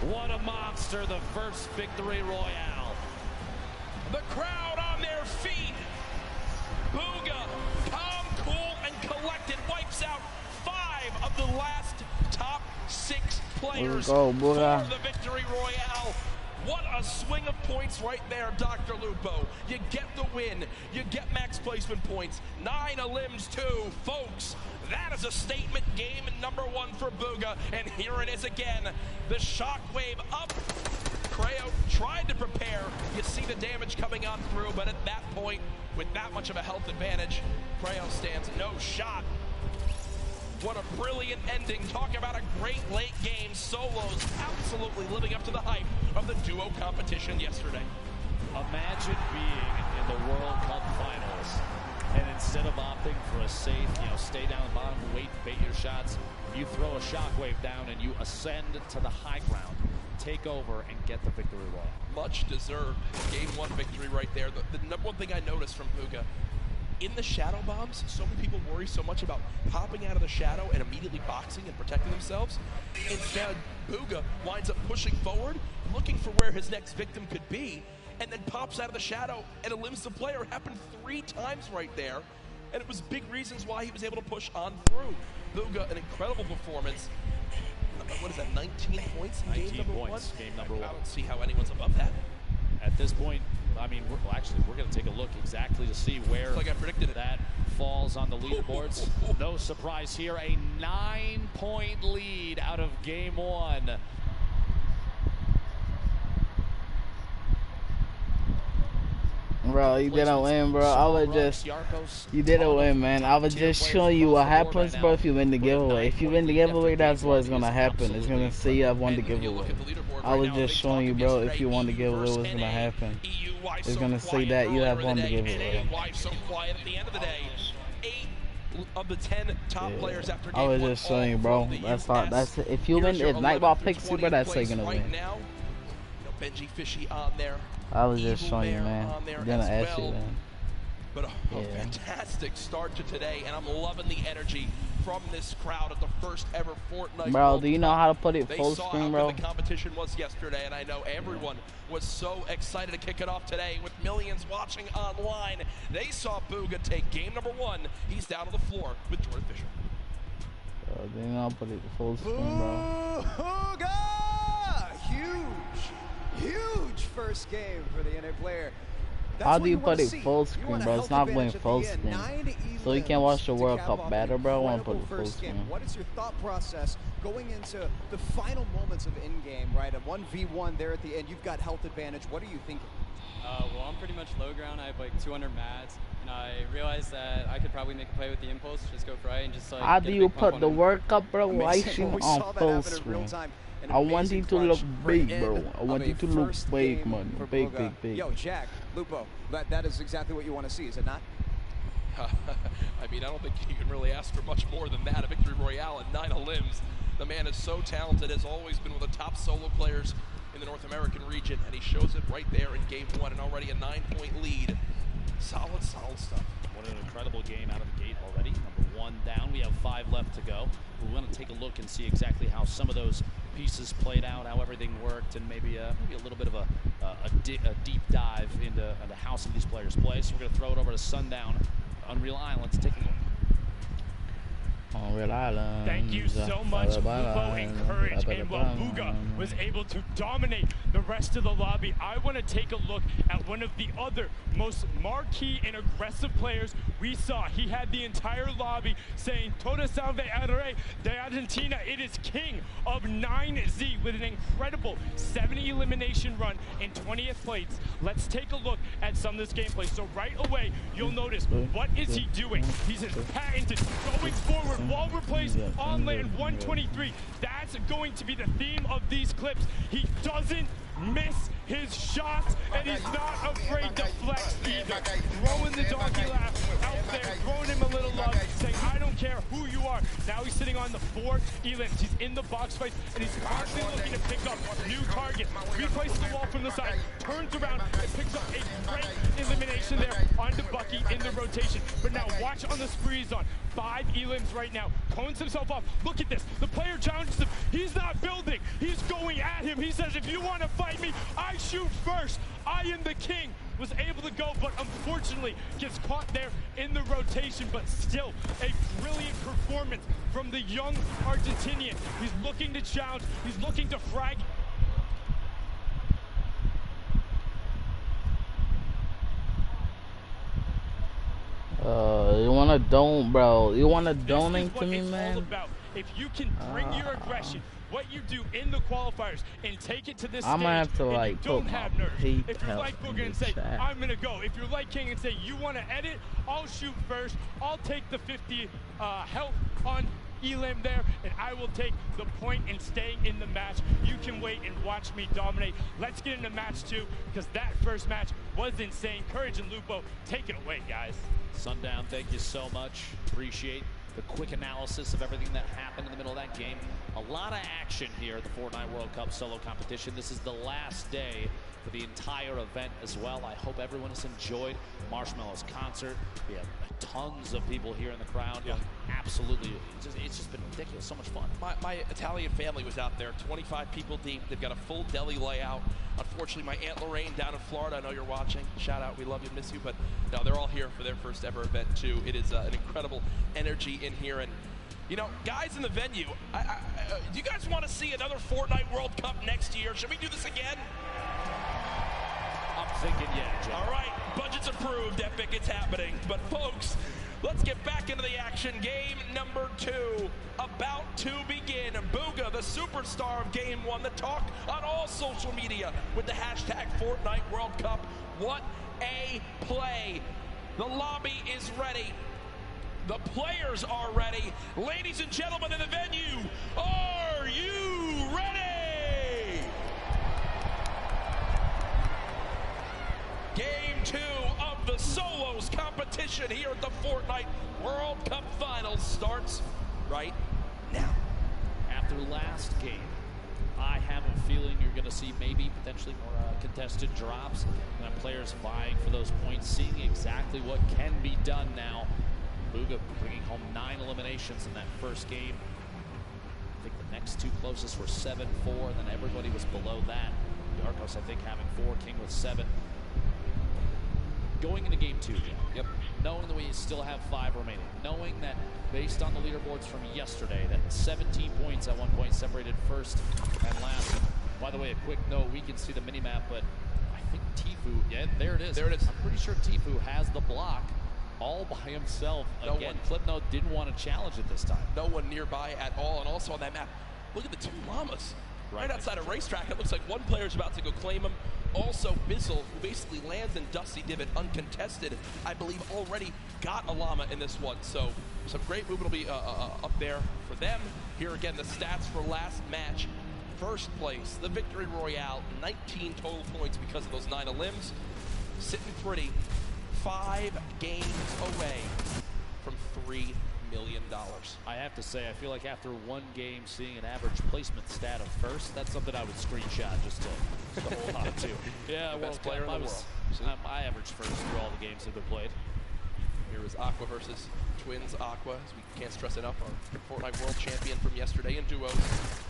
What a monster. The first victory royale. The crowd on their feet. Booga, calm, cool, and collected, wipes out 5 of the last top 6 players for the victory royale. What a swing of points right there, Dr. Lupo. You get the win. You get max placement points. 9 elims too, folks. That is a statement game number 1 for Bugha, and here it is again. The shockwave up. Creo tried to prepare. You see the damage coming on through, but at that point, with that much of a health advantage, Creo stands no shot. What a brilliant ending. Talk about a great late game. Solos absolutely living up to the hype of the duo competition yesterday. Imagine being in the World Cup Finals, and instead of opting for a safe, stay down the bottom, wait, bait your shots, you throw a shockwave down and you ascend to the high ground, take over, and get the victory royale. Much deserved game 1 victory right there. The number one thing I noticed from Bugha, in the shadow bombs, so many people worry so much about popping out of the shadow and immediately boxing and protecting themselves. Instead, Bugha winds up pushing forward, looking for where his next victim could be, and then pops out of the shadow and elims the player. It happened 3 times right there, and it was big reasons why he was able to push on through. Bugha, an incredible performance. What is that, 19 points in game number 1? Game number 1. I don't see how anyone's above that. At this point, I mean, we're going to take a look exactly to see where like I predicted that falls on the leaderboards. No surprise here, a 9-point lead out of game 1. Bro, you didn't win, bro. I was just, you didn't win, man. I was just showing you what happens, bro, if you win the giveaway. If you win the giveaway, that's what's gonna happen. It's gonna say you have won the giveaway. I was just showing you, bro, if you won the giveaway, what's gonna happen. It's gonna say that you have won the giveaway. So quiet at the end of the day. 8 of the 10 top players after game I was just showing you, bro. That's if you win, if Nightball picks you, bro, that's how you're gonna win. Now, Benji Fishy on there. I was just showing you, man. Gonna ask you, man. But a fantastic start to today, and I'm loving the energy from this crowd at the first ever Fortnite. Bro, do you know how to put it full screen, bro? The competition was yesterday, and I know everyone was so excited to kick it off today with millions watching online. They saw Bugha take game number 1. He's down on the floor with Jordan Fisher. Bro, do you know how to put it full screen, bro? Bugha! Huge first game for the NA player. How do you put it full screen, bro? It's not going full screen. So you can't watch the World Cup better, bro. I want to put it full screen. What is your thought process going into the final moments of in-game, right? A 1v1 there at the end. You've got health advantage. What are you thinking? Well, I'm pretty much low ground. I have like 200 mats, and I realized that I could probably make a play with the impulse, just go for right, and just like. How do you put the World Cup, bro? Live stream on full screen. I want you to look big, bro. I want you to look big, man. Big. Yo, Jack, Lupo, that is exactly what you want to see, is it not? I mean, I don't think you can really ask for much more than that. A victory royale at 9 elims. The man is so talented, has always been one of the top solo players in the North American region, and he shows it right there in game 1, and already a 9-point lead. Solid stuff. What an incredible game out of the gate already. Number 1 down. We have 5 left to go. We want to take a look and see exactly how some of those pieces played out, how everything worked, and maybe a little bit of a deep dive into how some of these players play. So we're going to throw it over to Sundown, Unreal Island. Let's take a look. Unreal Island. Thank you so much, Lupo and Courage. And while Bugha was able to dominate the rest of the lobby, I want to take a look at one of the other most marquee and aggressive players we saw. He had the entire lobby saying, Toda salve al rey de Argentina. It is king of 9Z with an incredible 70 elimination run in 20th place. Let's take a look at some of this gameplay. So right away, you'll notice, what is he doing? He's patented going forward. Wall replace on land 123. That's going to be the theme of these clips. He doesn't miss his shots, and he's not afraid to flex either. Throwing the donkey laugh out there, throwing him a little love, saying, I don't care who you are. Now he's sitting on the 4 elims. He's in the box fight, and he's constantly looking to pick up new targets. Replaces the wall from the side, turns around, and picks up a great elimination there onto Bucky in the rotation. But now watch on the sprees on. 5 elims right now. Cones himself off. Look at this. The player challenges him. He's not building. He's going at him. He says, if you want to fight me, I shoot first. I am the king. Was able to go, but unfortunately gets caught there in the rotation. But still, a brilliant performance from the young Argentinian. He's looking to challenge. He's looking to frag. wanna bro? You wanna donate to me, man? If you can bring your aggression, what you do in the qualifiers, and take it to this I'm stage, gonna have to and like you don't put my have nerves. hate If you're like Booger and say, chat. I'm gonna go. If you're like King and say, you wanna edit, I'll shoot first. I'll take the 50 health on Elim there, and I will take the point and staying in the match. You can wait and watch me dominate. Let's get into match 2, because that first match was insane. Courage and Lupo, take it away, guys. Sundown, thank you so much. Appreciate the quick analysis of everything that happened in the middle of that game. A lot of action here at the Fortnite World Cup solo competition. This is the last day for the entire event as well. I hope everyone has enjoyed Marshmallow's concert. We have tons of people here in the crowd. Yeah. Absolutely. It's just been ridiculous. So much fun. My Italian family was out there, 25 people deep. They've got a full deli layout. Unfortunately, my Aunt Lorraine down in Florida, I know you're watching. Shout out, we love you, miss you. But no, they're all here for their first ever event too. It is an incredible energy in here. And you know, guys in the venue, do you guys want to see another Fortnite World Cup next year? Should we do this again? I'm thinking, yeah, Joe. All right, budget's approved, Epic, it's happening. But folks, let's get back into the action. Game number 2 about to begin. Booga, the superstar of Game 1, the talk on all social media with the hashtag Fortnite World Cup. What a play. The lobby is ready. The players are ready. Ladies and gentlemen in the venue, are you ready? Game 2 of the solos competition here at the Fortnite World Cup Finals starts right now. After last game, I have a feeling you're going to see maybe potentially more contested drops and players vying for those points, seeing exactly what can be done now. Booga bringing home 9 eliminations in that first game. I think the next 2 closest were 7-4, and then everybody was below that. Yarkos, I think, having 4, King with 7. Going into game 2, yep. Knowing that we still have 5 remaining, knowing that based on the leaderboards from yesterday, that 17 points at one point separated first and last. By the way, a quick note, we can see the mini-map, but I think Tfue, yeah, there it is. There it is. I'm pretty sure Tfue has the block all by himself. No Again, one. Flipnote didn't want to challenge it this time. No one nearby at all, and also on that map, look at the 2 llamas. Right outside a racetrack, it looks like one player's about to go claim him. Also, Bizzle, who basically lands in Dusty Divot uncontested, I believe already got a llama in this one. So some great movement will be up there for them. Here again, the stats for last match. First place, the Victory Royale, 19 total points because of those 9 elims. Sitting pretty, 5 games away from $3 million. I have to say, I feel like after one game, seeing an average placement stat of first, that's something I would screenshot just to hold on to. Yeah, Best player in the world. I averaged first through all the games that have been played. Here is Aqua versus Twins Aqua, as we can't stress enough, our Fortnite World Champion from yesterday in duos.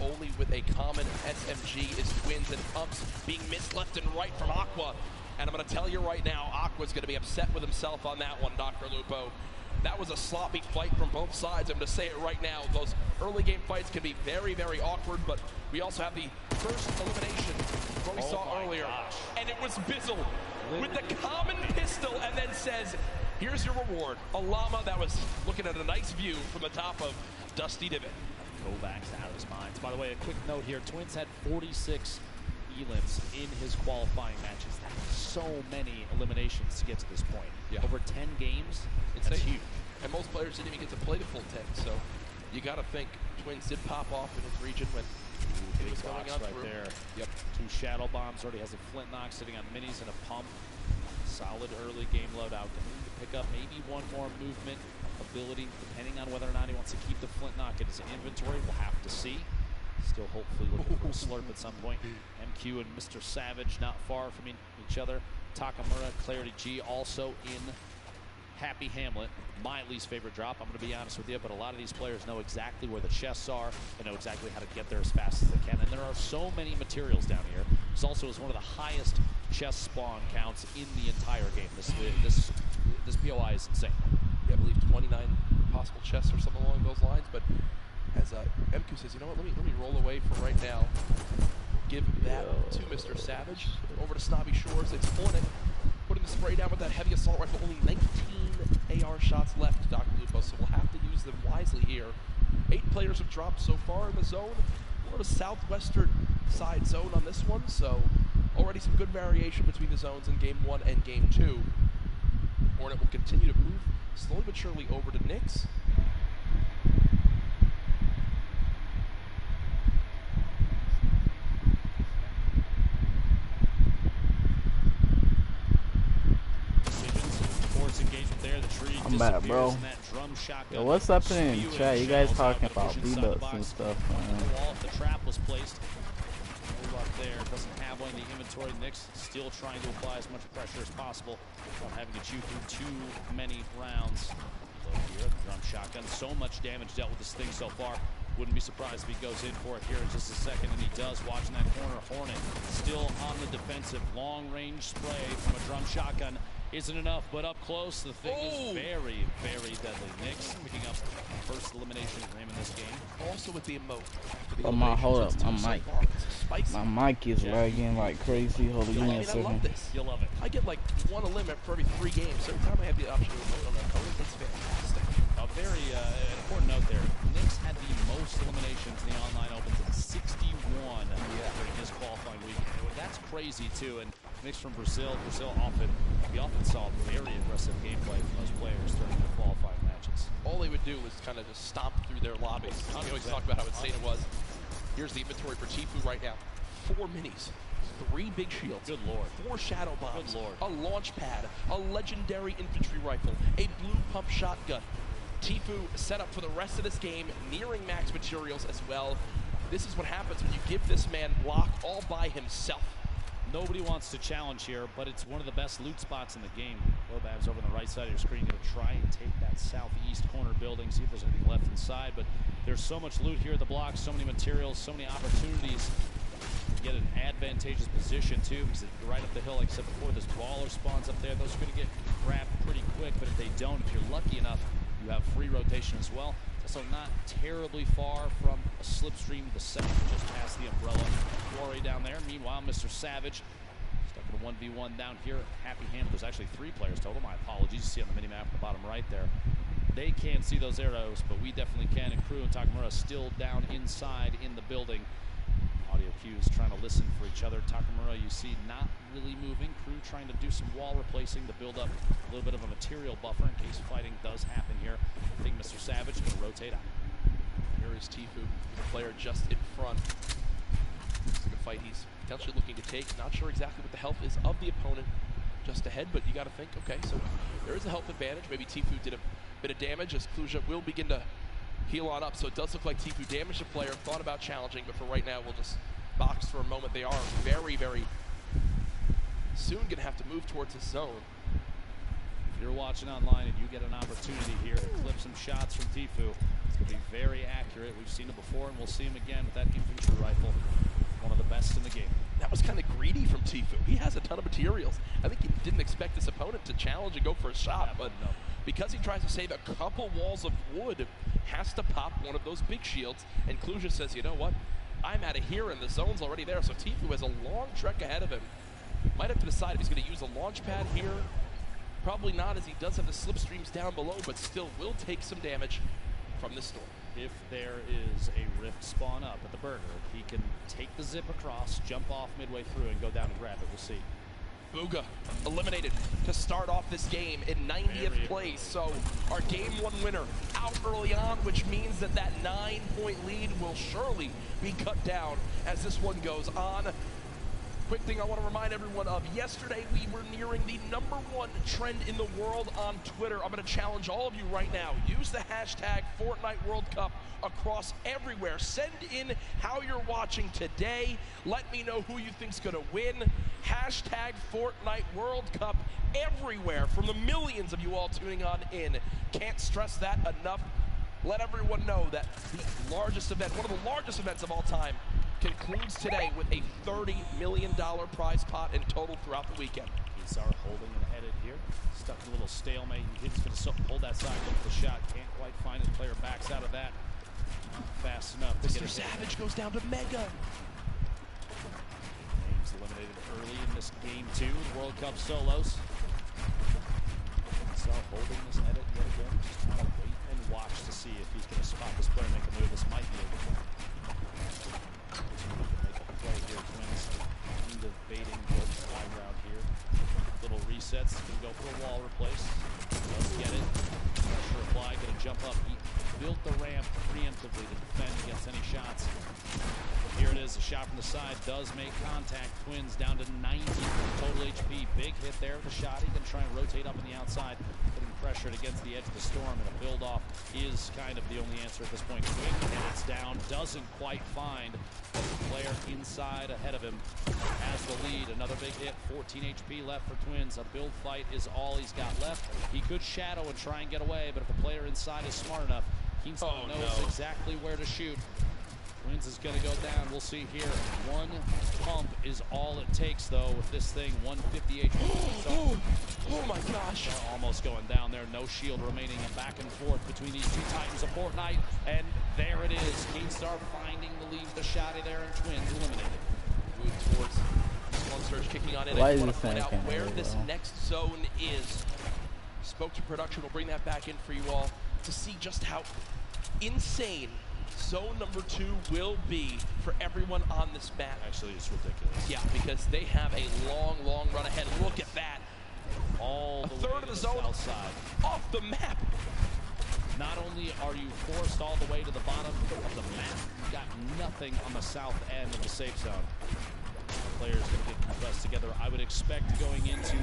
Only with a common SMG is Twins, and pumps being missed left and right from Aqua. And I'm going to tell you right now, Aqua's going to be upset with himself on that one, Dr. Lupo. That was a sloppy fight from both sides. I'm going to say it right now. Those early game fights can be very, very awkward, but we also have the first elimination what we saw earlier. Gosh. And it was Bizzle with the common pistol and then says, here's your reward. A llama that was looking at a nice view from the top of Dusty Divot. Kovacs out of his mind. By the way, a quick note here. Twins had 46 elims in his qualifying matches. That's so many eliminations to get to this point. Yeah. Over 10 games, It's that's huge. And most players didn't even get to play the full 10, so you got to think Twins did pop off in his region when it was going on right through. there. Yep. 2 shadow bombs. Already has a flint knock sitting on minis and a pump. Solid early game loadout. Going to pick up maybe one more movement ability, depending on whether or not he wants to keep the flint knock in his inventory. We'll have to see. Still hopefully looking for a slurp at some point. MQ and Mr. Savage not far from each other. Takamura, Clarity G also in Happy Hamlet. My least favorite drop, I'm going to be honest with you, but a lot of these players know exactly where the chests are and know exactly how to get there as fast as they can. And there are so many materials down here. This also is one of the highest chest spawn counts in the entire game. This POI is insane. Yeah, I believe 29 possible chests or something along those lines, but as MQ says, you know what, let me roll away for right now. Give that to Mr. Savage. Over to Snobby Shores, it's on it. Putting the spray down with that heavy assault rifle, only 19 AR shots left, Dr. Lupo, so we'll have to use them wisely here. 8 players have dropped so far in the zone. We're in a southwestern side zone on this one, so already some good variation between the zones in Game 1 and Game 2. Hornet will continue to move slowly but surely over to Nyx. I'm back, bro. Yo, what's happening in chat? You guys talking about V-Bucks and stuff, man. The trap was placed. Move up there. Doesn't have one in the inventory. Nyx still trying to apply as much pressure as possible without having to chew through too many rounds. So here, drum shotgun. So much damage dealt with this thing so far. Wouldn't be surprised if he goes in for it here in just a second, and he does. Watching that corner, Hornet still on the defensive. Long-range spray from a drum shotgun isn't enough, but up close, the thing is very, very deadly. Nyx picking up first elimination for him in this game. Also with the emote. Oh my, hold up, my mic is lagging like crazy. Hold on, give me a second. I love this. You'll love it. I get like 1 limit for every 3 games. So every time I have the option to emote on that opponent, it's fantastic. A very important note there. Nyx had the most eliminations in the online opens at 61 during his qualifying week. That's crazy too. And Nyx from Brazil we often saw very aggressive gameplay from those players during their qualifying matches. All they would do was kind of just stomp through their lobbies. We always talk about how insane it was. Here's the inventory for Tfue right now. 4 minis, 3 big shields, good lord, 4 shadow bombs, good lord, a launch pad, a legendary infantry rifle, a blue pump shotgun. Tfue set up for the rest of this game, nearing max materials as well. This is what happens when you give this man block all by himself. Nobody wants to challenge here, but it's one of the best loot spots in the game. Lobab's over on the right side of your screen, going to try and take that southeast corner building, see if there's anything left inside, but there's so much loot here at the block, so many materials, so many opportunities to get an advantageous position too, because it's right up the hill, like I said before, this baller spawns up there. Those are going to get grabbed pretty quick, but if they don't, if you're lucky enough, you have free rotation as well. So not terribly far from a slipstream to the second, just past the umbrella. Quarry down there. Meanwhile, Mr. Savage stuck in a 1v1 down here. Happy Hand. There's actually 3 players total. My apologies. You see on the mini-map at the bottom right there. They can't see those arrows, but we definitely can. And Crew and Takamura still down inside in the building. Audio cues trying to listen for each other. Takamura, you see, not really moving. Crew trying to do some wall replacing to build up a little bit of a material buffer in case fighting does happen here. I think Mr. Savage can rotate out. Here is Tfue, the player just in front. Looks like a fight he's potentially looking to take. Not sure exactly what the health is of the opponent just ahead, but you got to think, okay, so there is a health advantage. Maybe Tfue did a bit of damage as Kluja will begin to heal on up. So it does look like Tfue damaged the player, thought about challenging, but for right now, we'll just box for a moment. They are very, very soon going to have to move towards the zone. If you're watching online and you get an opportunity here to clip some shots from Tfue, it's going to be very accurate. We've seen it before, and we'll see him again with that infantry rifle. One of the best in the game. That was kind of greedy from Tfue. He has a ton of materials. I think he didn't expect his opponent to challenge and go for a shot, but because he tries to save a couple walls of wood, has to pop one of those big shields, and Kluja says, you know what? I'm out of here, and the zone's already there, so Tfue has a long trek ahead of him. Might have to decide if he's going to use a launch pad here. Probably not, as he does have the slipstreams down below, but still will take some damage from this storm. If there is a rift spawn up at the burger, he can take the zip across, jump off midway through, and go down and grab it. We'll see. Booga eliminated to start off this game in 90th place. So our game 1 winner out early on, which means that that 9-point lead will surely be cut down as this one goes on. Quick thing I want to remind everyone of, yesterday we were nearing the #1 trend in the world on Twitter. I'm going to challenge all of you right now. Use the hashtag Fortnite World Cup across everywhere. Send in how you're watching today. Let me know who you think's going to win. Hashtag Fortnite World Cup everywhere from the millions of you all tuning on in. Can't stress that enough. Let everyone know that the largest event, one of the largest events of all time, concludes today with a $30 million prize pot in total throughout the weekend. Izar holding and headed here. Stuck in a little stalemate. He's going to hold that side, look for the shot. Can't quite find his player, backs out of that. Not fast enough. Mr. Savage goes down to Mega. Names eliminated early in this game 2, World Cup solos. Saw are holding this edit yet again. Just trying to wait and watch to see if he's going to spot this player, make a move. This might be a make a play here. Twins kind of baiting the high ground here. Little resets. Can go for a wall replace. Does get it. Pressure applied. Going to jump up. He built the ramp preemptively to defend against any shots. Here it is, a shot from the side does make contact. Twins down to 90 total HP. Big hit there with the shot. He can try and rotate up on the outside, putting pressure against the edge of the storm, and a build-off is kind of the only answer at this point. Quick, and it's down, doesn't quite find the player inside ahead of him has the lead. Another big hit, 14 HP left for Twins. A build fight is all he's got left. He could shadow and try and get away, but if the player inside is smart enough, Keemstar knows exactly where to shoot. Twins is going to go down. We'll see here. One pump is all it takes, though, with this thing. 150 HP. Oh my gosh. They're almost going down there. No shield remaining, and back and forth between these two titans of Fortnite. And there it is. Keemstar finding the lead, the shotty there, and Twins eliminated. Move towards Storm Surge kicking on in. I want to point out where this next zone is. Spoke to production. We'll bring that back in for you all to see just how insane zone number 2 will be for everyone on this map. Actually, it's ridiculous. Yeah, because they have a long, long run ahead. Look at that. All a the third way of the to zone south side. off the map. Not only are you forced all the way to the bottom of the map, you got nothing on the south end of the safe zone. The players going to get compressed together. I would expect going into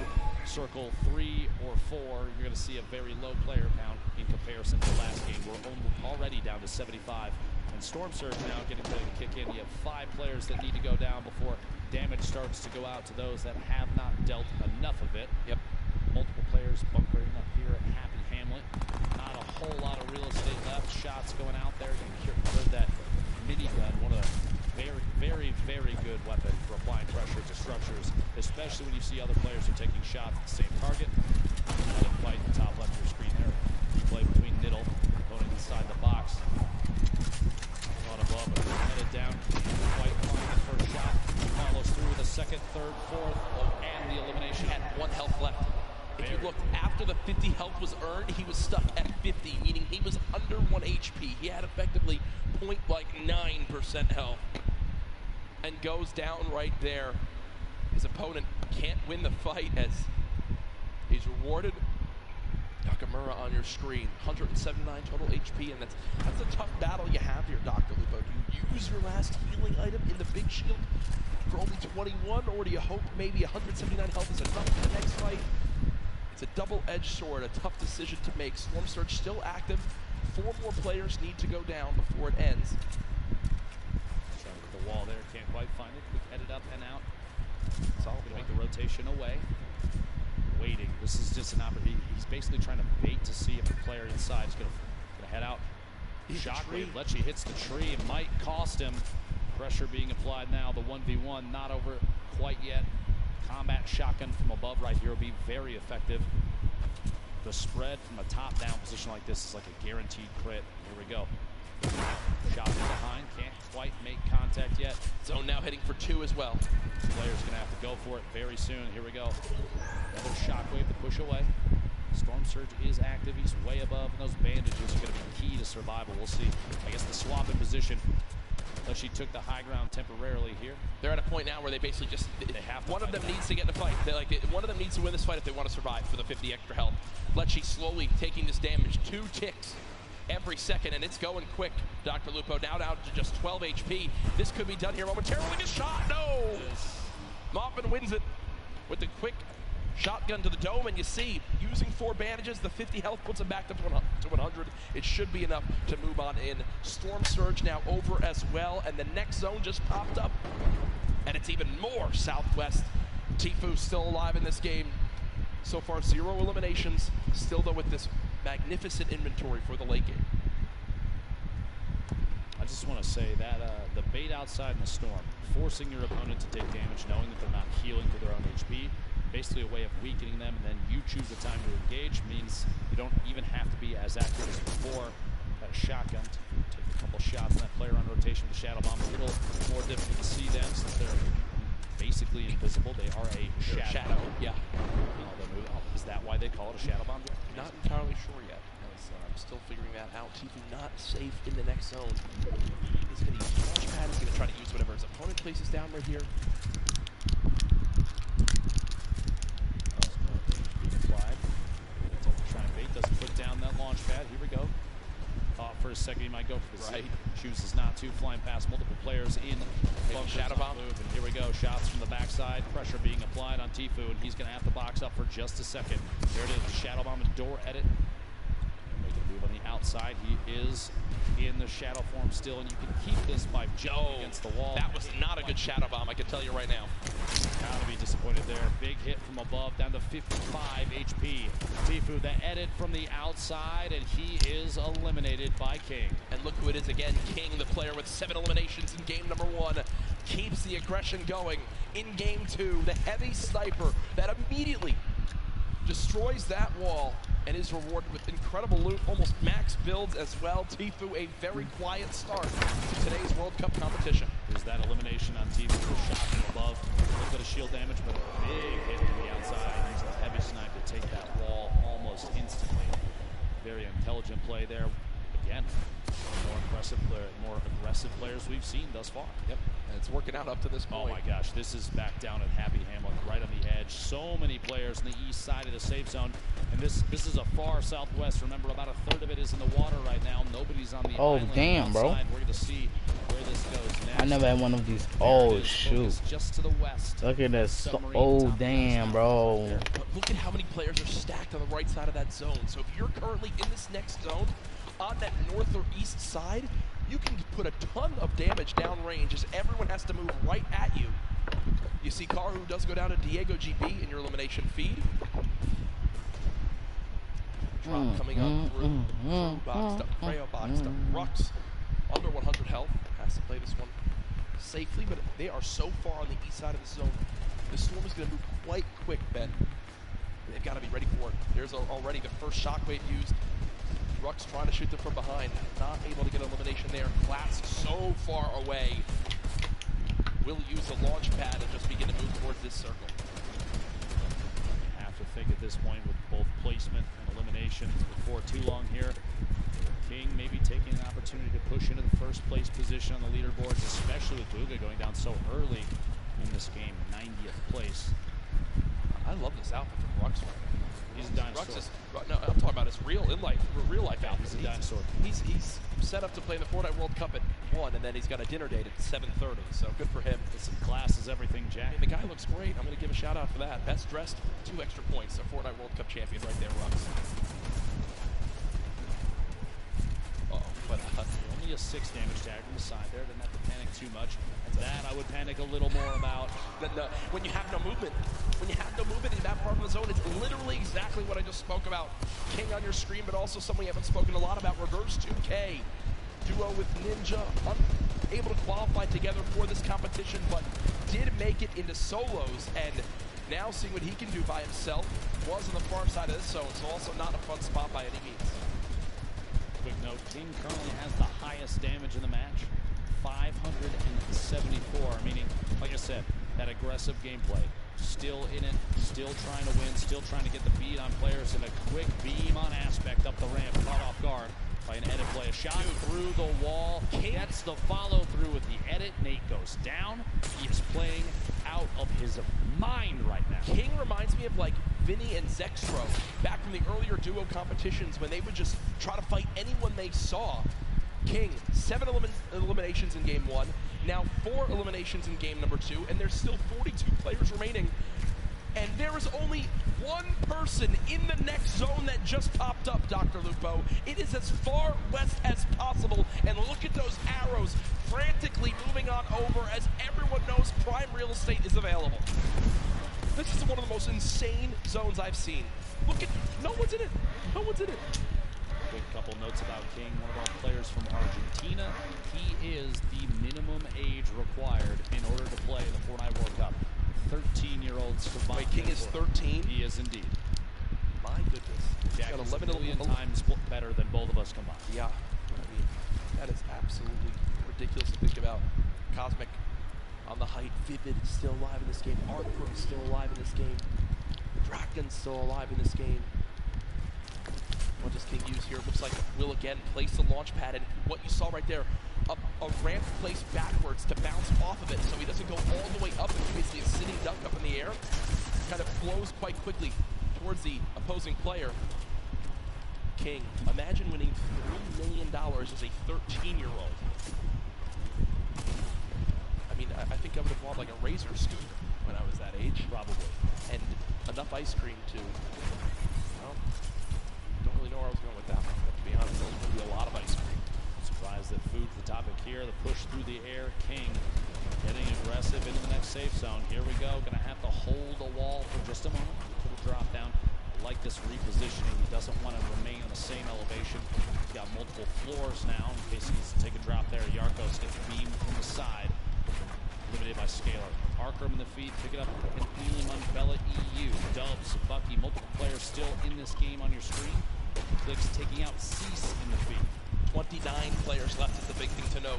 circle 3 or 4, you're going to see a very low player count in comparison to last game. We're already down to 75. And Storm Surge now getting ready to kick in. You have 5 players that need to go down before damage starts to go out to those that have not dealt enough of it. Yep. Multiple players bunkering up here at Happy Hamlet. Not a whole lot of real estate left. Shots going out there. You heard that minigun, one of the very, very good weapon for applying pressure to structures, especially when you see other players are taking shots at the same target. Another fight in the top left of your screen there. Replay between Niddle, opponent inside the box. Caught above, but headed down. Quite fine the first shot. Follows through with a second, third, fourth, and the elimination. Had 1 health left. If you looked after the 50 health was earned, he was stuck at 50, meaning he was under 1 HP. He had effectively 0.9% health. And goes down right there. His opponent can't win the fight as he's rewarded. Nakamura on your screen, 179 total HP, and that's a tough battle you have here, Dr. Lupo. Do you use your last healing item in the big shield for only 21, or do you hope maybe 179 health is enough for the next fight? It's a double-edged sword, a tough decision to make. Storm Surge still active. 4 more players need to go down before it ends. Trying to get the wall there, can't quite find it. Quick edit up and out. Solid to make the rotation away. Waiting. This is just an opportunity. He's basically trying to bait to see if the player inside is going to head out. Shockwave. Lecce hits the tree. It might cost him. Pressure being applied now. The 1v1 not over quite yet. Combat shotgun from above right here will be very effective. The spread from a top-down position like this is like a guaranteed crit. Here we go. Shot from behind, can't quite make contact yet. Zone now hitting for 2 as well. Player's gonna have to go for it very soon. Here we go. Another shockwave to push away. Storm Surge is active, he's way above, and those bandages are gonna be key to survival. We'll see. I guess the swap in position. She took the high ground temporarily here. They're at a point now where they basically just, one of them needs to get in a fight. One of them needs to win this fight if they want to survive for the 50 extra health. Lecce slowly taking this damage, 2 ticks every second, and it's going quick. Dr. Lupo now down to just 12 HP. This could be done here momentarily. A shot, no! Moffin wins it with the quick shotgun to the dome, and you see, using 4 bandages, the 50 health puts him back up to 100. It should be enough to move on in. Storm Surge now over as well, and the next zone just popped up, and it's even more southwest. Tfue still alive in this game. So far, 0 eliminations, still though with this magnificent inventory for the late game. I just want to say that the bait outside in the storm, forcing your opponent to take damage, knowing that they're not healing for their own HP, basically a way of weakening them, and then you choose the time to engage, means you don't even have to be as accurate as before. That shotgun, take a couple shots on that player on rotation with the Shadow Bomb. A little more difficult to see them since they're basically invisible. They are a shadow. Yeah. Is that why they call it a Shadow Bomb? Not safe in the next zone. He's going to use launch pad. He's going to try to use whatever his opponent places down right here. Applied. Trying to bait, doesn't put down that launch pad. Here we go. Thought for a second he might go for the right. Chooses not to. Flying past multiple players in shadow bomb move. And here we go. Shots from the backside. Pressure being applied on Tfue, and he's going to have to box up for just a second. There it is. Shadow bomb and door edit. Making a move on the outside. He is in the shadow form still, and you can keep this by jumping against the wall. That was not a good shadow bomb, I can tell you right now. Gotta be disappointed there. Big hit from above, down to 55 HP. Tfue, the edit from the outside, and he is eliminated by King. And look who it is again. King, the player with 7 eliminations in game number 1, keeps the aggression going in game 2. The heavy sniper that immediately destroys that wall and is rewarded with incredible loot, almost max builds as well. Tfue, a very quiet start to today's World Cup competition. There's that elimination on Tfue, shot from above. A little bit of shield damage, but a big hit from the outside. He's a heavy snipe to take that wall almost instantly. Very intelligent play there. Again, more aggressive players we've seen thus far. Yep, and it's working out up to this point. Oh my gosh, this is back down at Happy Hamlet, right on the edge. So many players on the east side of the safe zone, and this is a far southwest. Remember, about a third of it is in the water right now. Nobody's on the island. Oh damn, bro! We're going to see where this goes next. I never had one of these. Oh shoot! Just to the west. Look at this. Oh damn, bro! But look at how many players are stacked on the right side of that zone. So if you're currently in this next zone, on that north or east side, you can put a ton of damage downrange as everyone has to move right at you. You see Karu does go down to Diego GB in your elimination feed. Drop coming up through boxed up, Creo boxed up, Rux under 100 health, has to play this one safely, but they are so far on the east side of the zone. The storm is going to move quite quick, Ben. They've got to be ready for it. There's already the first shockwave used. Rux trying to shoot them from behind, not able to get elimination there. Class so far away. Will use the launch pad and just begin to move towards this circle. Have to think at this point with both placement and elimination before too long here. King maybe taking an opportunity to push into the first place position on the leaderboards, especially with Bugha going down so early in this game, 90th place. I love this outfit from Rux right now. He's a dinosaur. Rux is, no, I'm talking about his real life outfit. He's a dinosaur. He's set up to play in the Fortnite World Cup at 1, and then he's got a dinner date at 7:30. So good for him. Listen, class is everything, Jack. I mean, the guy looks great. I'm going to give a shout out for that. Best dressed, 2 extra points. A Fortnite World Cup champion right there, Rux. But only a 6 damage tag from the side there. Didn't have to panic too much. That I would panic a little more about. When you have no movement. When you have no movement in that part of the zone, it's literally exactly what I just spoke about. King on your screen, but also something we haven't spoken a lot about, Reverse 2K. Duo with Ninja, unable to qualify together for this competition, but did make it into solos, and now seeing what he can do by himself. Was on the far side of this zone, so also not a fun spot by any means. Quick note, King currently has the highest damage in the match. 574, meaning, like I said, that aggressive gameplay. Still in it, still trying to win, still trying to get the beat on players, and a quick beam on aspect up the ramp, caught off guard by an edit play. A shot through the wall, gets the follow through with the edit. Nate goes down. He is playing out of his mind right now. King reminds me of like Vinny and Zextro back from the earlier duo competitions when they would just try to fight anyone they saw. King, 7 eliminations in game 1, now 4 eliminations in game number 2, and there's still 42 players remaining. And there is only one person in the next zone that just popped up, Dr. Lupo. It is as far west as possible, and look at those arrows frantically moving on over as everyone knows prime real estate is available. This is one of the most insane zones I've seen. Look at, no one's in it, no one's in it. Quick couple notes about King, one of our players from Argentina. He is the minimum age required in order to play the Fortnite World Cup. 13-year-olds combined. Wait, King is 13? He is indeed. My goodness. Jack is 11 million times better than both of us combined. Yeah. I mean, that is absolutely ridiculous to think about. Cosmic on the height. Vivid is still alive in this game. Arthur is still alive in this game. Draken's still alive in this game. What does King use here? Looks like will again place the launch pad, and what you saw right there, a ramp placed backwards to bounce off of it so he doesn't go all the way up and basically a sitting duck up in the air. Kind of flows quite quickly towards the opposing player. King, imagine winning $3 million as a 13-year-old. I mean, I think I would have bought like a Razor scooter when I was that age. Probably. And enough ice cream to, well, don't really know where I was going with that one, but to be honest, there's going to be a lot of ice cream. Surprised that food's the topic here. The push through the air. King getting aggressive into the next safe zone. Here we go. Going to have to hold a wall for just a moment. Little drop down. Like this repositioning. He doesn't want to remain on the same elevation. He's got multiple floors now in case he needs to take a drop there. Yarkos gets beamed from the side. Limited by Scalar. Arkram in the feed. Pick it up. And Elam on Bella EU. Dubs, Bucky, multiple players still in this game on your screen. Clicks taking out Cease in the feed. 29 players left is the big thing to note.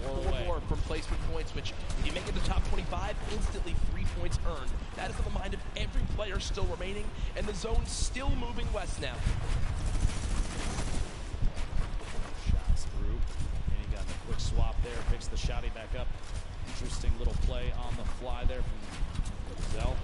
4 more from placement points, which if you make it to top 25, instantly 3 points earned. That is in the mind of every player still remaining, and the zone's still moving west now. Shots through. And he got a quick swap there, picks the shotty back up. Interesting little play on the fly there from Zell.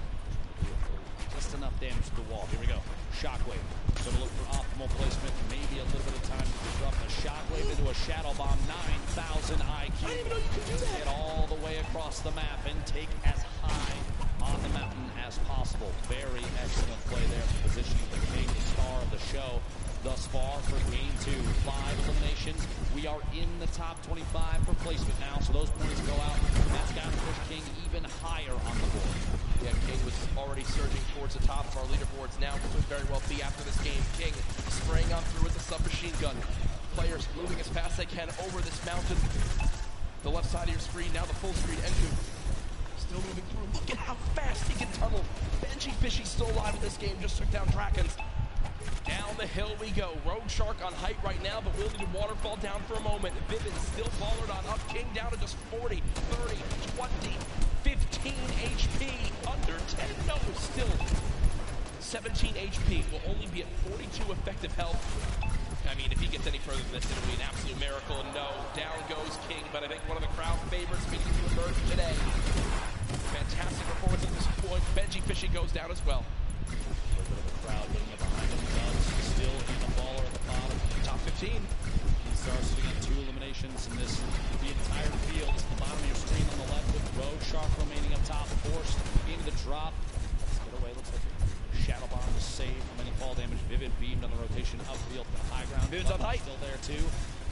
Just enough damage to the wall. Here we go. Shockwave. So to look for optimal placement, maybe a little bit of time to disrupt a Shockwave into a Shadow Bomb. 9,000 IQ. I didn't even know you could do that. Get all the way across the map and take as high on the mountain as possible. Very excellent play there. Positioning the King, the star of the show thus far for game 2. 5 eliminations. We are in the top 25 for placement now, so those points go out. And that's got to push King even higher on the board. Yeah, King was already surging towards the top of our leaderboards. Now could very well be after this game. King spraying on through with the submachine gun. Players moving as fast as they can over this mountain. The left side of your screen, now the full screen. Enku still moving through. Look at how fast he can tunnel. Benji Fishy still alive in this game, just took down Drakens. Down the hill we go. Rogue Shark on height right now, but we'll need a waterfall down for a moment. Vivid still followed on up. King down to just 40, 30, 20, 15 HP. Under 10. No, still 17 HP. Will only be at 42 effective health. I mean, if he gets any further than this, it'll be an absolute miracle. No, down goes King, but I think one of the crowd favorites beginning to emerge today. Fantastic performance at this point. Benji Fishy goes down as well. Crowd getting it behind him. Dubs still in the baller at the bottom. Top 15. He starts sitting at 2 eliminations in this. The entire field is at the bottom of your screen on the left with Rogue Shark remaining up top. Forced into the drop. Let's get away. Looks like a Shadow Bomb was saved from any fall damage. Vivid beamed on the rotation upfield to the high ground. Vivid's on height. Still there too.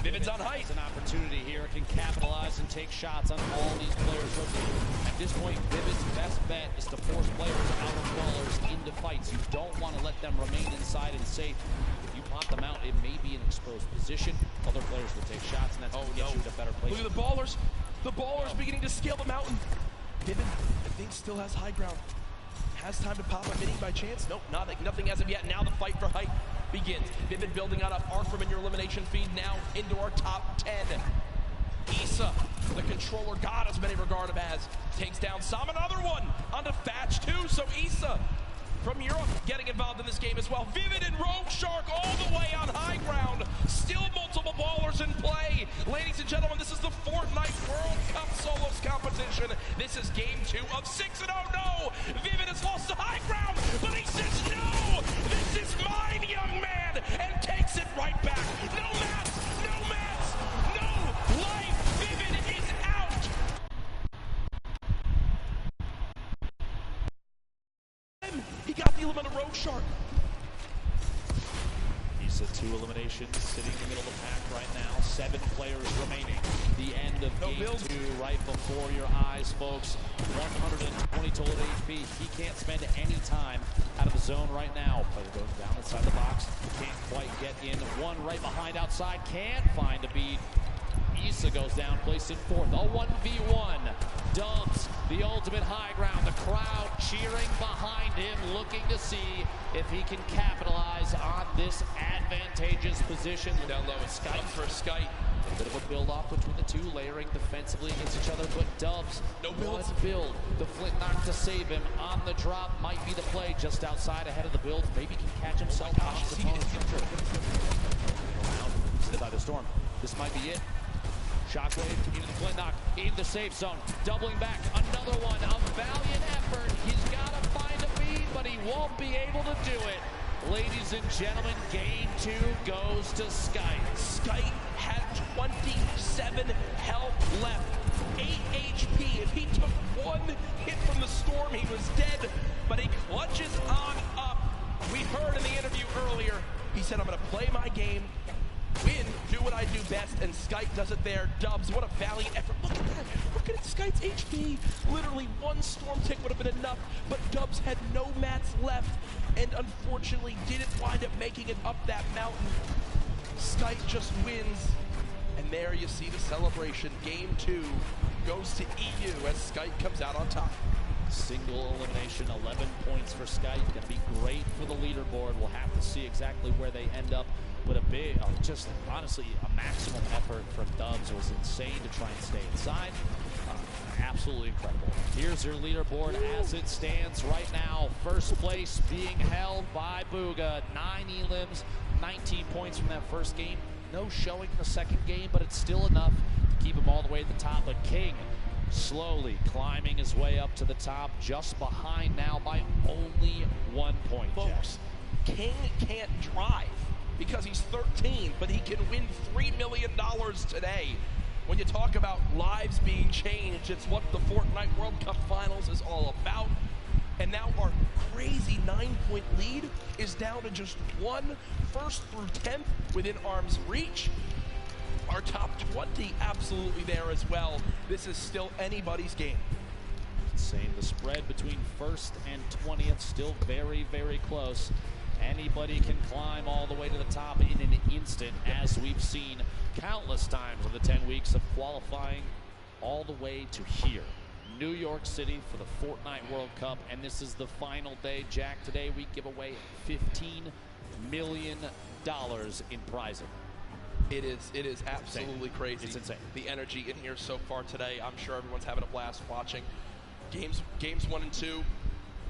Vivid's on height. Has an opportunity here. Can capitalize and take shots on all these players rotating. At this point, Vivid's best bet is to force players out of brawlers into fights. You don't want to let them remain inside and safe. If you pop them out, it may be an exposed position. Other players will take shots, and that's going to get you to better place. Look at the ballers. The ballers beginning to scale the mountain. Vivid, I think, still has high ground. Has time to pop a mini by chance? Nope, nothing as of yet. Now the fight for height begins. Vivid building on up. Arkram in your elimination feed now into our top 10. Issa, the controller god as many regard him as, takes down Sam. Another one onto Thatch too. So Issa from Europe getting involved in this game as well. Vivid and Rogue Shark all the way on high ground. Still multiple ballers in play. Ladies and gentlemen, this is the Fortnite World Cup Solos competition. This is game 2 of 6, and oh no! Vivid has lost the high ground, but he says no! This is mine, young man! And takes it right back. No mats! No mats! No life! Vivid is out! He got the element of Rogue Shark. He's at 2 eliminations, sitting in the middle of the pack right now. 7 players remaining. The end of game 2 right before your eyes, folks. 120 total HP. He can't spend any time out of the zone right now. Player goes down inside the box. Can't quite get in. One right behind outside. Can't find a beat. Issa goes down, placed in 4th. A 1v1. Dubs, the ultimate high ground. The crowd cheering behind him, looking to see if he can capitalize on this advantageous position. Down low, it's Skype for Skype. A bit of a build-off between the two, layering defensively against each other, but Dubs, no builds. Build. The flint knock to save him on the drop might be the play just outside ahead of the build. Maybe can catch himself off the opponent. By the storm. This might be it. Shockwave into the flint knock, in the safe zone, doubling back, another one, a valiant effort. He's got to find a beat, but he won't be able to do it. Ladies and gentlemen, game 2 goes to Skype. Skype had 27 health left, 8 HP. If he took one hit from the storm, he was dead, but he clutches on up. We heard in the interview earlier, he said, I'm going to play my game, win, do what I do best, and Skype does it there. Dubs, what a valiant effort. Look at that. Look at Skype's HP. Literally one storm tick would have been enough, but Dubs had no mats left and unfortunately didn't wind up making it up that mountain. Skype just wins, and there you see the celebration. Game 2 goes to EU as Skype comes out on top. Single elimination, 11 points for Skype. Going to be great for the leaderboard. We'll have to see exactly where they end up. With a big, just honestly, a maximum effort from Dubs. Was insane to try and stay inside. Absolutely incredible. Here's your leaderboard as it stands right now. First place being held by Booga. 9 elims, 19 points from that first game. No showing in the second game, but it's still enough to keep him all the way at the top. But King slowly climbing his way up to the top, just behind now by only 1 point. Folks, King can't drive because he's 13, but he can win $3 million today. When you talk about lives being changed, it's what the Fortnite World Cup Finals is all about. And now our crazy 9-point lead is down to just 1, first through 10th within arm's reach. Our top 20 absolutely there as well. This is still anybody's game. Insane. The spread between first and 20th still very, very close. Anybody can climb all the way to the top in an instant, as we've seen countless times in the 10 weeks of qualifying all the way to here. New York City for the Fortnite World Cup, and this is the final day. Jack, today we give away $15 million in prizing. It is absolutely crazy. It's insane. The energy in here so far today. I'm sure everyone's having a blast watching. Games 1 and 2,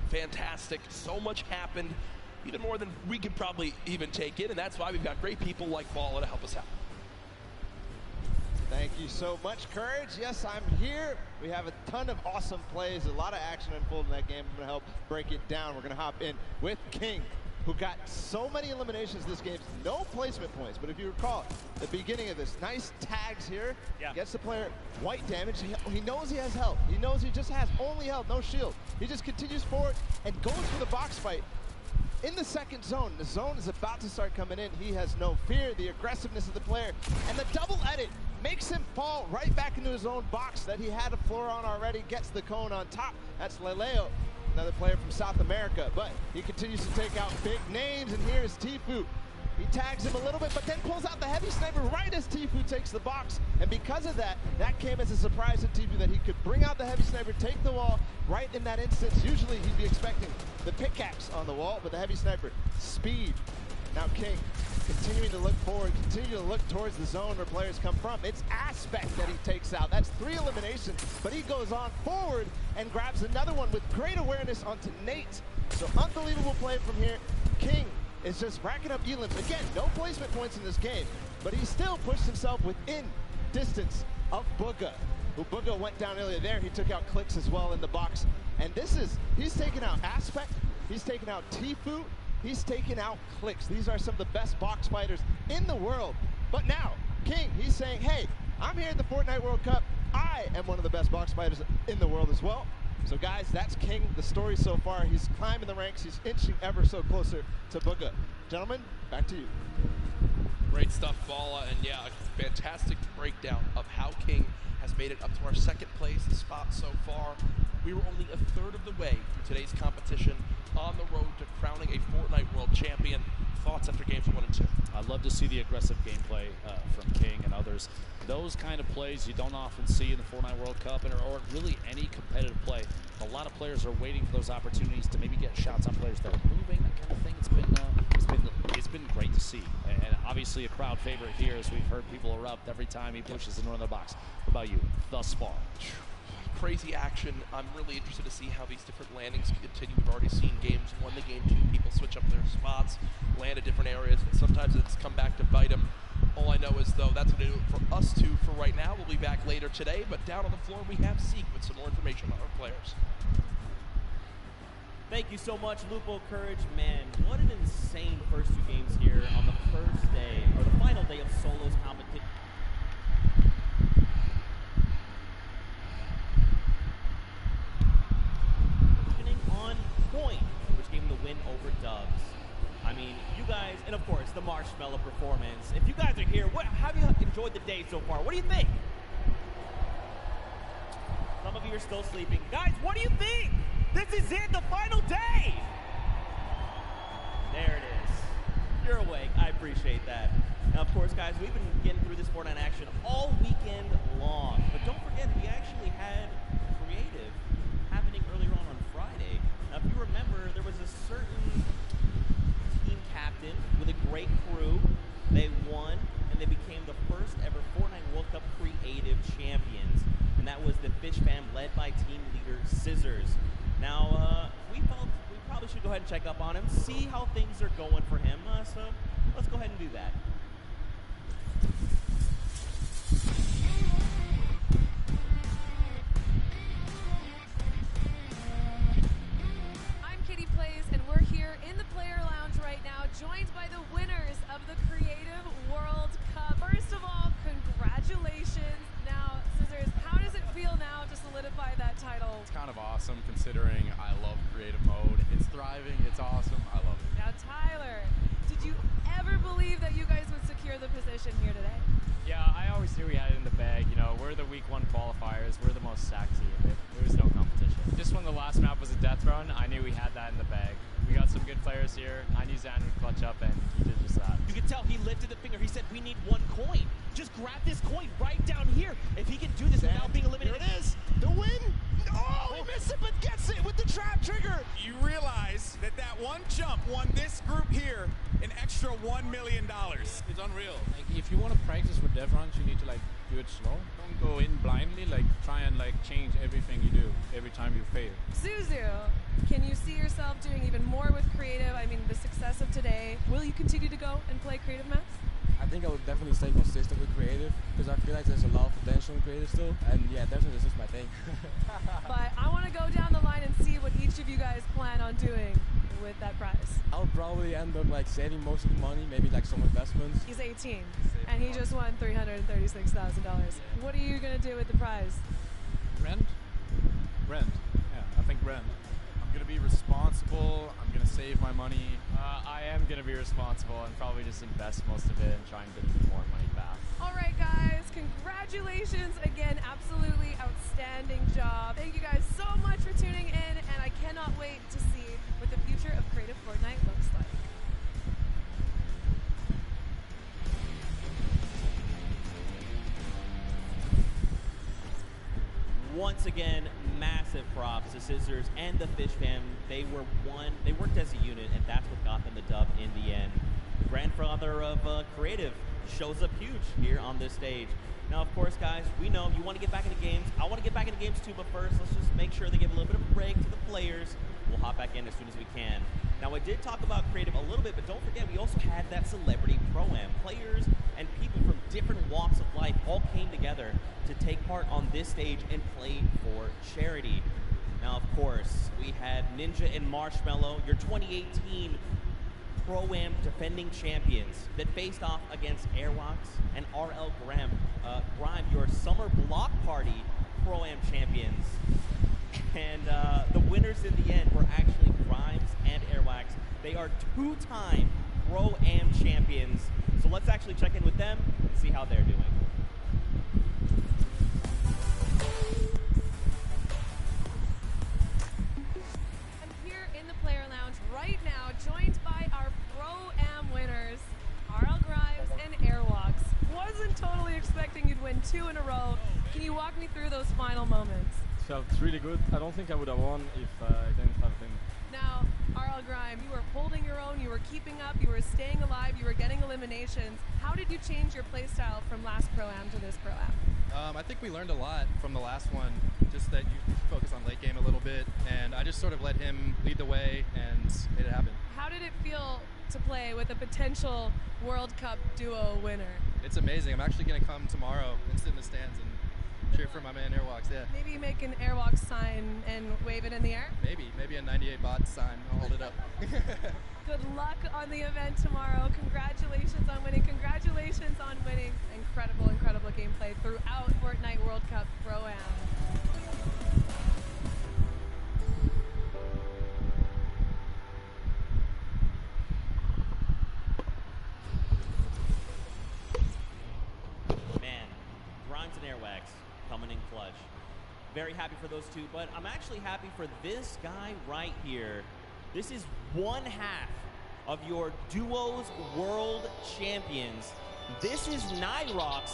fantastic. So much happened, even more than we could probably even take in, and that's why we've got great people like Balla to help us out. Thank you so much, Courage. Yes, I'm here. We have a ton of awesome plays, a lot of action unfolding in that game. I'm going to help break it down. We're going to hop in with King, who got so many eliminations this game, no placement points. But if you recall, the beginning of this, nice tags here, gets the player white damage. He knows he has health. He knows he just has only health, no shield. He just continues forward and goes for the box fight. In the second zone, the zone is about to start coming in. He has no fear, the aggressiveness of the player, and the double edit makes him fall right back into his own box that he had a floor on already, gets the cone on top. That's Leleo, another player from South America, but he continues to take out big names, and here is Tfue. He tags him a little bit, but then pulls out the heavy sniper right as Tfue takes the box, and because of that, that came as a surprise to Tfue that he could bring out the heavy sniper, take the wall right in that instance. Usually he'd be expecting the pickaxe on the wall, but the heavy sniper, speed. Now King continuing to look forward, continue to look towards the zone where players come from. It's Aspect that he takes out. That's 3 eliminations, but he goes on forward and grabs another one with great awareness onto Nate. So unbelievable play from here. King is just racking up elims. Again, no placement points in this game, but he still pushed himself within distance of Booga. Who Booga went down earlier there. He took out Clicks as well in the box. And he's taken out Aspect, he's taken out Tfue, he's taken out Clicks. These are some of the best box fighters in the world. But now, King, he's saying, hey, I'm here at the Fortnite World Cup. I am one of the best box fighters in the world as well. So guys, that's King, the story so far. He's climbing the ranks, he's inching ever so closer to Booga. Gentlemen, back to you. Great stuff, Balla, and yeah, a fantastic breakdown of how King has made it up to our second place spot so far. We were only a third of the way through today's competition, on the road to crowning a Fortnite World Champion. Thoughts after games 1 and 2? I'd love to see the aggressive gameplay from King and others. Those kind of plays you don't often see in the Fortnite World Cup or really any competitive play. A lot of players are waiting for those opportunities to maybe get shots on players that are moving, that kind of thing. It's been great to see. And obviously a crowd favorite here, as we've heard people erupt every time he pushes into another box. What about you, thus far? Crazy action. I'm really interested to see how these different landings continue. We've already seen games 1 to game 2. People switch up their spots, land at different areas, and sometimes it's come back to bite them. All I know is, though, that's going to do it for us two for right now. We'll be back later today, but down on the floor we have Zeke with some more information on our players. Thank you so much, Lupo Courage. Man, what an insane first two games here on the first day, or the final day of Solos competition. On point, which gave him the win over Dubs. I mean, you guys, and of course, the Marshmallow performance. If you guys are here, how have you enjoyed the day so far? What do you think? Some of you are still sleeping. Guys, what do you think? This is it, the final day! There it is. You're awake. I appreciate that. Now, of course, guys, we've been getting through this Fortnite action all weekend long. But don't forget, we actually had creative happening earlier on Friday. Now, if you remember, there was a certain team captain with a great crew. They won, and they became the first ever Fortnite World Cup creative champions. And that was the Fish Fam led by team leader Scissors. Now, we felt we probably should go ahead and check up on him, see how things are going for him. So let's go ahead and do that. I'm Kitty Plays, and we're here in the player lounge right now, joined by the winners of the Creative World Cup. First of all, congratulations. Now, Scissors, how does it feel now to solidify that title? It's kind of awesome considering I love creative mode. It's thriving, it's awesome, I love it. Now, Tyler, did you ever believe that you guys would secure the position here today? Yeah, I always knew we had it in the bag. You know, we're the week 1 qualifiers. We're the most stacked team. There was no competition. Just when the last map was a death run, I knew we had that in the bag. We got some good players here. I knew Zan would clutch up, and he did just that. You can tell he lifted the finger. He said, we need 1 coin. Just grab this coin right down here. If he can do this without being eliminated. Here it is. The win. Oh, he missed it, but gets it with the trap trigger. You realize that that one jump won this group here an extra $1 million. It's unreal. Like, if you want to practice with death runs, you need to do it slow. Don't go in blindly. Try and change everything you do every time you fail. Zuzu, can you see yourself doing even more with creative? I mean, the success of today. Will you continue to go and play creative maps? I think I would definitely stay consistent with creative because I feel like there's a lot of potential in creative still, and yeah, definitely this is my thing. But I want to go down the line and see what each of you guys plan on doing with that prize. I'll probably end up saving most of the money, maybe some investments. He's 18, and he just won $336,000. What are you gonna do with the prize? Rent? Rent. Yeah, I think rent. I'm gonna be responsible. I'm gonna save my money. I am going to be responsible and probably just invest most of it and try and get more money back. All right, guys, congratulations again. Absolutely outstanding job. Thank you guys so much for tuning in, and I cannot wait to see what the future of Creative Fortnite looks like. Once again, massive props to Scissors and the Fish Fam. They worked as a unit, and that's what got them the dub in the end. The grandfather of creative shows up huge here on this stage. Now, of course, guys, we know you want to get back into games. I want to get back into games too, but first, let's just make sure they give a little bit of a break to the players. We'll hop back in as soon as we can. Now, I did talk about creative a little bit, but don't forget, we also had that celebrity pro-am. Players and people from different walks of life all came together to take part on this stage and play for charity. Now, of course, we had Ninja and Marshmallow, your 2018 Pro-Am defending champions that faced off against Airwalks and RL Grime, your Summer Block Party Pro-Am champions. And the winners in the end were actually Grimes and Airwax. They are 2-time Pro-Am champions. So let's actually check in with them and see how they're doing. I'm here in the player lounge right now, joined by our Pro-Am winners, RL Grimes and Airwalks. Wasn't totally expecting you'd win 2 in a row. Can you walk me through those final moments? Felt really good. I don't think I would have won if I didn't have him. Now, RL Grime, you were holding your own, you were keeping up, you were staying alive, you were getting eliminations. How did you change your playstyle from last Pro-Am to this Pro-Am? I think we learned a lot from the last one, just that you focus on late game a little bit, and I just sort of let him lead the way and made it happen. How did it feel to play with a potential World Cup duo winner? It's amazing. I'm actually going to come tomorrow and sit in the stands and cheer for my man Airwalks. Yeah. Maybe make an Airwalks sign and wave it in the air? Maybe a 98 bot sign. I'll hold it up. Good luck on the event tomorrow. Congratulations on winning. Congratulations on winning. Incredible, incredible gameplay throughout Fortnite World Cup Pro-Am. Man, Grimes and Airwax coming in clutch. Very happy for those two, but I'm actually happy for this guy right here. This is one half of your Duos World Champions. This is Nyrox.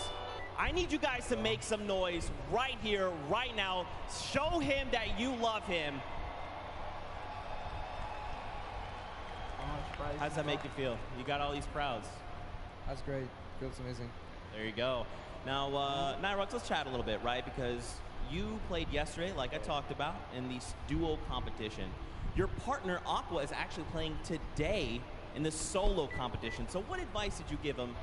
I need you guys to make some noise right here, right now. Show him that you love him. How does that make you feel? You got all these crowds. That's great. Feels amazing. There you go. Now, Nyrox, let's chat a little bit, right? Because you played yesterday, like I talked about, in the duo competition. Your partner, Aqua, is actually playing today in the solo competition. So what advice did you give him